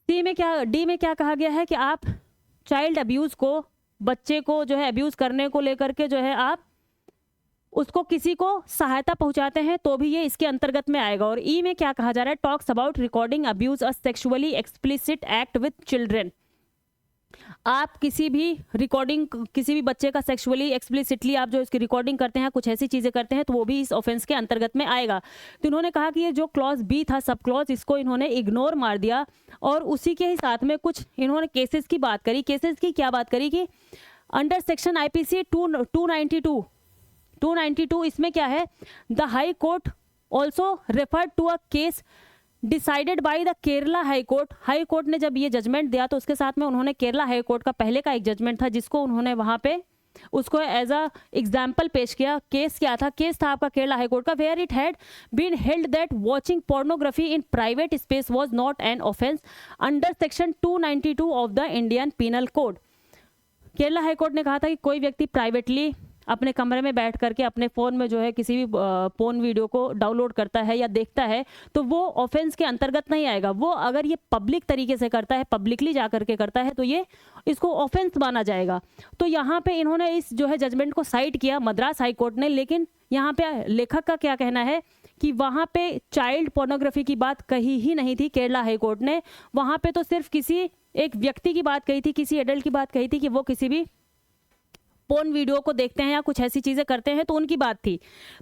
D में क्या कहा गया है कि आप चाइल्ड अब्यूज़ को, बच्चे को जो है अब्यूज़ करने को लेकर के जो है आप उसको किसी को सहायता पहुंचाते हैं तो भी ये इसके अंतर्गत में आएगा। और ई में क्या कहा जा रहा है? Talks about recording abuse a sexually explicit act with children. आप किसी भी बच्चे का सेक्सुअली एक्सप्लिसिटली आप जो इसकी रिकॉर्डिंग करते हैं, कुछ ऐसी चीज़ें करते हैं, तो वो भी इस ऑफेंस के अंतर्गत में आएगा। तो इन्होंने कहा कि ये जो क्लॉज बी था सब क्लॉज, इसको इन्होंने इग्नोर मार दिया और उसी के ही साथ में कुछ इन्होंने केसेस की बात करी। केसेस की क्या बात करी कि अंडर सेक्शन आईपीसी 292 इसमें क्या है? The high court also referred to a case decided by the Kerala high court. High court ने जब ये जजमेंट दिया तो उसके साथ में उन्होंने केरला हाई कोर्ट का पहले का एक जजमेंट था जिसको उन्होंने वहाँ पे उसको एज अ एग्जाम्पल पेश किया। केस क्या था? केस था आपका केरला हाई कोर्ट का, where it had been held that watching pornography in private space was not an offence under section 292 of the Indian penal code. Kerala high court ने कहा था कि कोई व्यक्ति प्राइवेटली अपने कमरे में बैठ करके अपने फ़ोन में जो है किसी भी पोर्न वीडियो को डाउनलोड करता है या देखता है तो वो ऑफेंस के अंतर्गत नहीं आएगा। वो अगर ये पब्लिक तरीके से करता है, पब्लिकली जा करके करता है, तो ये इसको ऑफेंस माना जाएगा। तो यहाँ पे इन्होंने इस जो है जजमेंट को साइड किया मद्रास हाई कोर्ट ने। लेकिन यहाँ पे लेखक का क्या कहना है कि वहाँ पे चाइल्ड पोर्नोग्राफी की बात कही ही नहीं थी केरला हाई कोर्ट ने। वहाँ पे तो सिर्फ किसी एक व्यक्ति की बात कही थी, किसी एडल्ट की बात कही थी कि वो किसी भी पोर्न वीडियो को देखते हैं या कुछ ऐसी चीज़ें करते हैं, तो उनकी बात थी।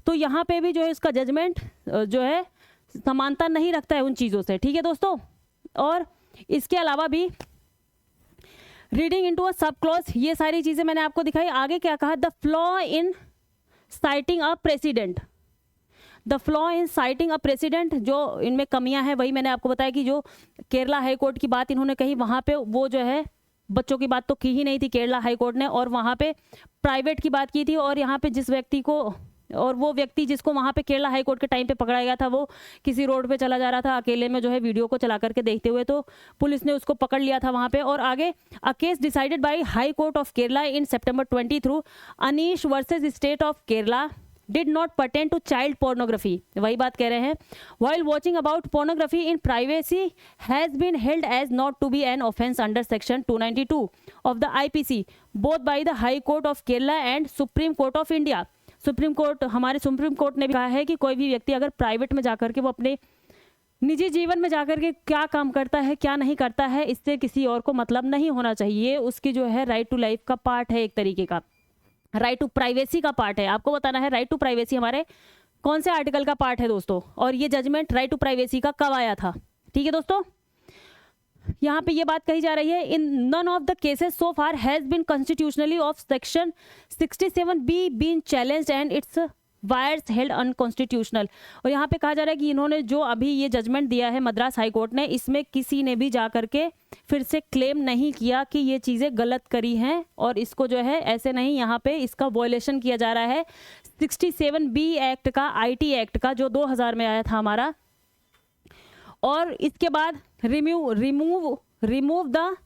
तो यहाँ पे भी जो है इसका जजमेंट जो है समानता नहीं रखता है उन चीज़ों से। ठीक है दोस्तों। और इसके अलावा भी reading into a sub clause, ये सारी चीज़ें मैंने आपको दिखाई। आगे क्या कहा? The flaw in citing a precedent. The flaw in citing a precedent, जो इनमें कमियां हैं वही मैंने आपको बताया कि जो केरला हाई कोर्ट की बात इन्होंने कही वहाँ पे वो जो है बच्चों की बात तो की ही नहीं थी केरला हाई कोर्ट ने, और वहाँ पे प्राइवेट की बात की थी। और यहाँ पे जिस व्यक्ति को, और वो व्यक्ति जिसको वहाँ पे केरला हाई कोर्ट के टाइम पे पकड़ा गया था, वो किसी रोड पे चला जा रहा था अकेले में जो है वीडियो को चला करके देखते हुए, तो पुलिस ने उसको पकड़ लिया था वहाँ पे। और आगे अ case decided by high court of Kerala in September 20 through Anish versus state of Kerala did not pertain to child pornography। वही बात कह रहे हैं। while watching about pornography in privacy has been held as not to be an offence under section 292 of the IPC both by the High Court of Kerala and Supreme Court of India। हमारे सुप्रीम कोर्ट ने भी कहा है कि कोई भी व्यक्ति अगर प्राइवेट में जाकर के वो अपने निजी जीवन में जाकर के क्या काम करता है क्या नहीं करता है, इससे किसी और को मतलब नहीं होना चाहिए। उसकी जो है राइट टू लाइफ का पार्ट है, एक तरीके का राइट टू प्राइवेसी का पार्ट है। आपको बताना है राइट टू प्राइवेसी हमारे कौन से आर्टिकल का पार्ट है दोस्तों, और ये जजमेंट राइट टू प्राइवेसी का कब आया था। ठीक है दोस्तों। यहाँ पे ये बात कही जा रही है, in none of the cases so far has been constitutionally of section 67B been challenged and it's vires held unconstitutional. और यहाँ पे कहा जा रहा है कि इन्होंने जो अभी ये जजमेंट दिया है मद्रास हाई कोर्ट ने, इसमें किसी ने भी जा करके फिर से क्लेम नहीं किया कि ये चीज़ें गलत करी हैं, और इसको जो है ऐसे नहीं, यहाँ पे इसका वॉयलेशन किया जा रहा है 67B एक्ट का, IT एक्ट का, जो 2000 में आया था हमारा। और इसके बाद रिमूव द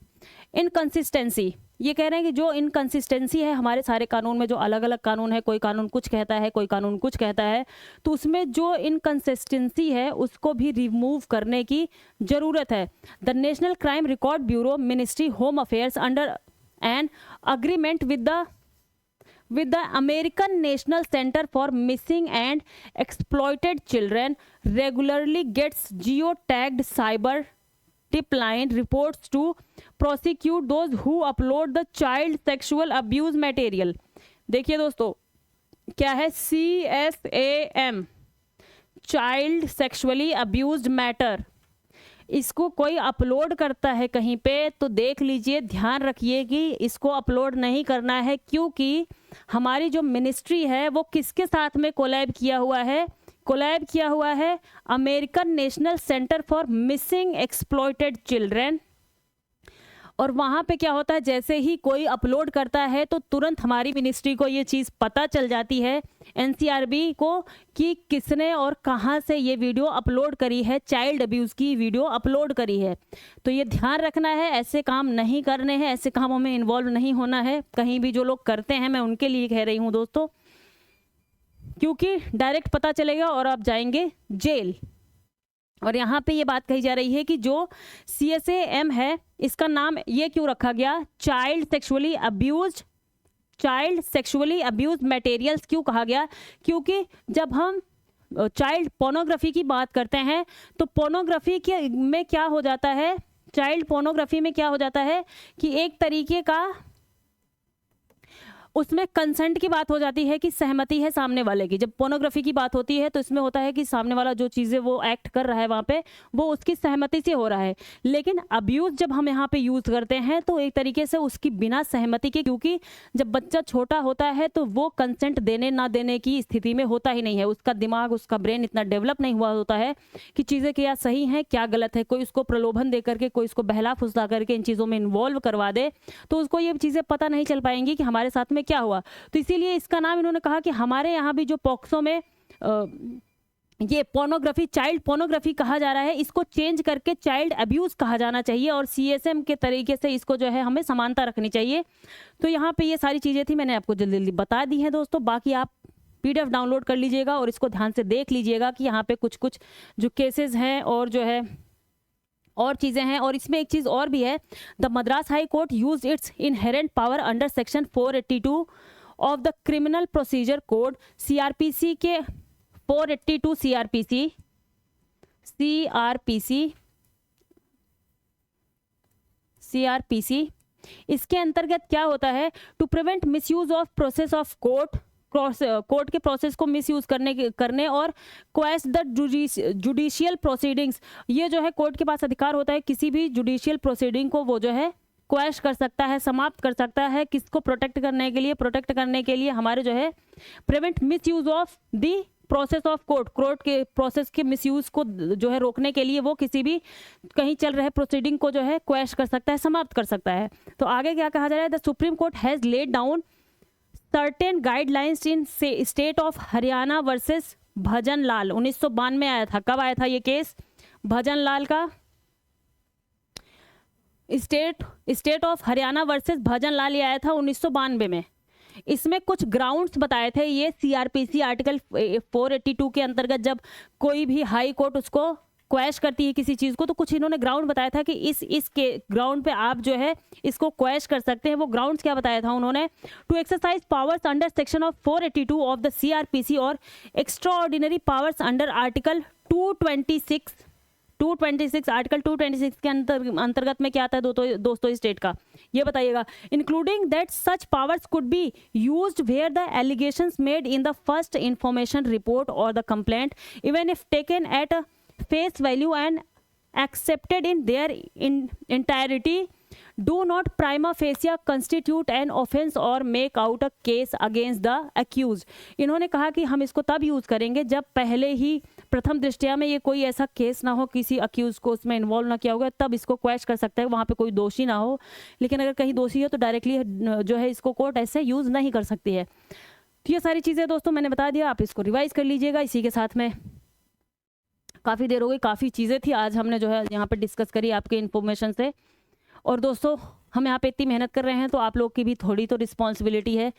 इनकंसिस्टेंसी। ये कह रहे हैं कि जो इनकंसिस्टेंसी है हमारे सारे कानून में, जो अलग अलग कानून है, कोई कानून कुछ कहता है कोई कानून कुछ कहता है, तो उसमें जो इनकंसिस्टेंसी है उसको भी रिमूव करने की ज़रूरत है। The national crime record bureau ministry home affairs under an agreement with the American national centre for missing and exploited children regularly gets geo tagged cyber multiplying reports to prosecute those who upload the child sexual abuse material। देखिए दोस्तों, क्या है CSAM, child sexually abused matter. इसको कोई अपलोड करता है कहीं पे तो देख लीजिए, ध्यान रखिए कि इसको अपलोड नहीं करना है, क्योंकि हमारी जो मिनिस्ट्री है वो किसके साथ में कोलैब किया हुआ है? कोलैब किया हुआ है American national centre for missing exploited children. और वहाँ पे क्या होता है, जैसे ही कोई अपलोड करता है तो तुरंत हमारी मिनिस्ट्री को ये चीज़ पता चल जाती है, एनसीआरबी को, कि किसने और कहाँ से ये वीडियो अपलोड करी है, चाइल्ड अब्यूज़ की वीडियो अपलोड करी है। तो ये ध्यान रखना है, ऐसे काम नहीं करने हैं, ऐसे कामों में इन्वॉल्व नहीं होना है कहीं भी। जो लोग करते हैं, मैं उनके लिए कह रही हूँ दोस्तों, क्योंकि डायरेक्ट पता चलेगा और आप जाएंगे जेल। और यहाँ पे ये बात कही जा रही है कि जो CSAM है, इसका नाम ये क्यों रखा गया, चाइल्ड सेक्सुअली अब्यूज मटेरियल्स क्यों कहा गया? क्योंकि जब हम चाइल्ड पोर्नोग्राफी की बात करते हैं तो पोर्नोग्राफी के में क्या हो जाता है, चाइल्ड पोर्नोग्राफी में क्या हो जाता है कि एक तरीके का उसमें कंसेंट की बात हो जाती है कि सहमति है सामने वाले की। जब पोर्नोग्राफी की बात होती है तो इसमें होता है कि सामने वाला जो चीज़ें वो एक्ट कर रहा है वहाँ पे, वो उसकी सहमति से हो रहा है। लेकिन अब्यूज़ जब हम यहाँ पे यूज़ करते हैं तो एक तरीके से उसकी बिना सहमति के, क्योंकि जब बच्चा छोटा होता है तो वो कंसेंट देने ना देने की स्थिति में होता ही नहीं है। उसका दिमाग, उसका ब्रेन इतना डेवलप नहीं हुआ होता है कि चीज़ें क्या सही हैं क्या गलत है। कोई उसको प्रलोभन दे करके, कोई उसको बहला फुसला करके इन चीज़ों में इन्वॉल्व करवा दे तो उसको ये चीज़ें पता नहीं चल पाएंगी कि हमारे साथ में क्या हुआ। तो इसीलिए इसका नाम इन्होंने कहा कि हमारे यहाँ भी जो पॉक्सो में ये पोर्नोग्राफी, चाइल्ड पोर्नोग्राफी कहा जा रहा है, इसको चेंज करके चाइल्ड अब्यूज कहा जाना चाहिए और CSM के तरीके से इसको जो है हमें समानता रखनी चाहिए। तो यहाँ पे ये सारी चीज़ें थी, मैंने आपको जल्दी जल्दी बता दी हैं दोस्तों। बाकी आप PDF डाउनलोड कर लीजिएगा और इसको ध्यान से देख लीजिएगा कि यहाँ पे कुछ कुछ जो केसेस हैं और जो है और चीज़ें हैं। और इसमें एक चीज़ और भी है, the Madras high court use its inherent power under section 482 of the criminal procedure code, CRPC के 482 CRPC इसके अंतर्गत क्या होता है, to prevent misuse of process of court के प्रोसेस को मिसयूज करने और क्वेश द जुडिशियल प्रोसीडिंग्स। ये जो है कोर्ट के पास अधिकार होता है किसी भी जुडिशियल प्रोसीडिंग को वो जो है क्वैश कर सकता है, समाप्त कर सकता है। किसको प्रोटेक्ट करने के लिए हमारे जो है prevent misuse of the process of court के प्रोसेस के मिसयूज को जो है रोकने के लिए वो किसी भी कहीं चल रहे प्रोसीडिंग को जो है क्वैश कर सकता है, समाप्त कर सकता है। तो आगे क्या कहा जा रहा है, the supreme court has laid down certain guidelines in state of Haryana versus Bhajan Lal. 1992 में आया था। कब आया था ये केस भजन लाल का? State of Haryana versus Bhajan लाल ये आया था 1992 में। इसमें कुछ ग्राउंड्स बताए थे, ये CRPC आर्टिकल 482 के अंतर्गत जब कोई भी हाई कोर्ट उसको क्वैश करती है किसी चीज़ को, तो कुछ इन्होंने ग्राउंड बताया था कि इस के ग्राउंड पे आप जो है इसको क्वैश कर सकते हैं। वो ग्राउंड्स क्या बताया था उन्होंने, to exercise powers under section of 482 of the CRPC और extraordinary powers under article 226 article 226 के अंतर्गत में क्या आता है दोस्तों स्टेट का, ये बताइएगा। Including that such powers could be used where the allegations made in the first information report or the complaint even if taken at face value and accepted in their entirety do not prima facie constitute an offense or make out a case against the accused। इन्होंने कहा कि हम इसको तब यूज़ करेंगे जब पहले ही प्रथम दृष्टया में ये कोई ऐसा केस ना हो, किसी अक्यूज को उसमें इन्वॉल्व ना किया होगा, तब इसको क्वैश कर सकता है, वहाँ पे कोई दोषी ना हो। लेकिन अगर कहीं दोषी है तो डायरेक्टली जो है इसको कोर्ट ऐसे यूज़ नहीं कर सकती है। तो ये सारी चीज़ें दोस्तों मैंने बता दिया, आप इसको रिवाइज कर लीजिएगा। इसी के साथ में काफ़ी देर हो गई, काफ़ी चीज़ें थी आज हमने जो है यहाँ पे डिस्कस करी आपके इन्फॉर्मेशन से। और दोस्तों हम यहाँ पे इतनी मेहनत कर रहे हैं तो आप लोग की भी थोड़ी तो रिस्पॉन्सिबिलिटी है।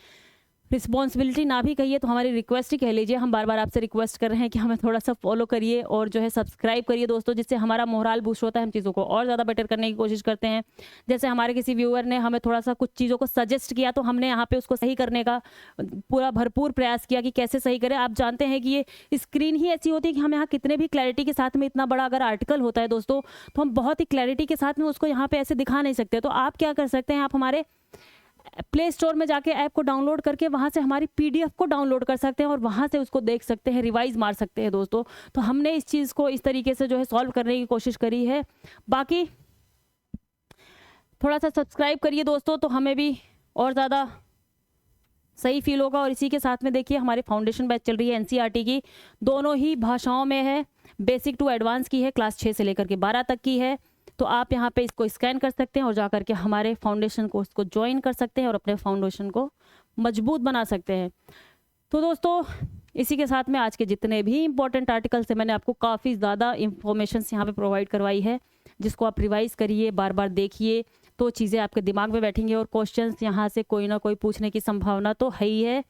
रिस्पॉन्सिबिलिटी ना भी कहिए तो हमारी रिक्वेस्ट ही कह लीजिए। हम बार बार आपसे रिक्वेस्ट कर रहे हैं कि हमें थोड़ा सा फॉलो करिए और जो है सब्सक्राइब करिए दोस्तों, जिससे हमारा मोरल बूस्ट होता है, हम चीज़ों को और ज़्यादा बेटर करने की कोशिश करते हैं। जैसे हमारे किसी व्यूअर ने हमें थोड़ा सा कुछ चीज़ों को सजेस्ट किया तो हमने यहाँ पे उसको सही करने का पूरा भरपूर प्रयास किया कि कैसे सही करें। आप जानते हैं कि ये स्क्रीन ही ऐसी होती है कि हम यहाँ कितने भी क्लैरिटी के साथ में, इतना बड़ा अगर आर्टिकल होता है दोस्तों, तो हम बहुत ही क्लैरिटी के साथ में उसको यहाँ पे ऐसे दिखा नहीं सकते। तो आप क्या कर सकते हैं, आप हमारे प्ले स्टोर में जाके ऐप को डाउनलोड करके वहाँ से हमारी पीडीएफ को डाउनलोड कर सकते हैं और वहाँ से उसको देख सकते हैं, रिवाइज मार सकते हैं दोस्तों। तो हमने इस चीज़ को इस तरीके से जो है सॉल्व करने की कोशिश करी है। बाकी थोड़ा सा सब्सक्राइब करिए दोस्तों, तो हमें भी और ज़्यादा सही फील होगा। और इसी के साथ में देखिए हमारी फाउंडेशन बैच चल रही है एनसीईआरटी की, दोनों ही भाषाओं में है, बेसिक टू एडवांस की है, क्लास 6 से लेकर के 12 तक की है। तो आप यहाँ पे इसको स्कैन कर सकते हैं और जा करके हमारे फाउंडेशन कोर्स को ज्वाइन कर सकते हैं और अपने फाउंडेशन को मजबूत बना सकते हैं। तो दोस्तों इसी के साथ में आज के जितने भी इंपॉर्टेंट आर्टिकल्स हैं, मैंने आपको काफ़ी ज़्यादा इंफॉर्मेशन यहाँ पे प्रोवाइड करवाई है, जिसको आप रिवाइज करिए, बार बार देखिए, तो चीज़ें आपके दिमाग में बैठेंगी। और क्वेश्चंस यहाँ से कोई ना कोई पूछने की संभावना तो है ही है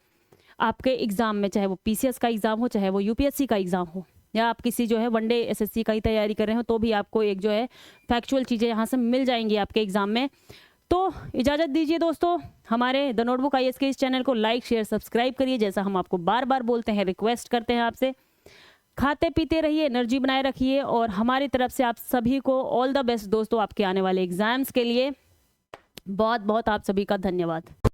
आपके एग्ज़ाम में, चाहे वो पीसीएस का एग्ज़ाम हो, चाहे वो यूपीएससी का एग्ज़ाम हो, या आप किसी जो है वनडे एसएससी का ही तैयारी कर रहे हो, तो भी आपको एक जो है फैक्चुअल चीज़ें यहाँ से मिल जाएंगी आपके एग्ज़ाम में। तो इजाज़त दीजिए दोस्तों, हमारे द नोटबुक आईएएस के इस चैनल को लाइक शेयर सब्सक्राइब करिए, जैसा हम आपको बार बार बोलते हैं, रिक्वेस्ट करते हैं आपसे। खाते पीते रहिए, एनर्जी बनाए रखिए, और हमारी तरफ से आप सभी को ऑल द बेस्ट दोस्तों आपके आने वाले एग्जाम्स के लिए। बहुत बहुत आप सभी का धन्यवाद।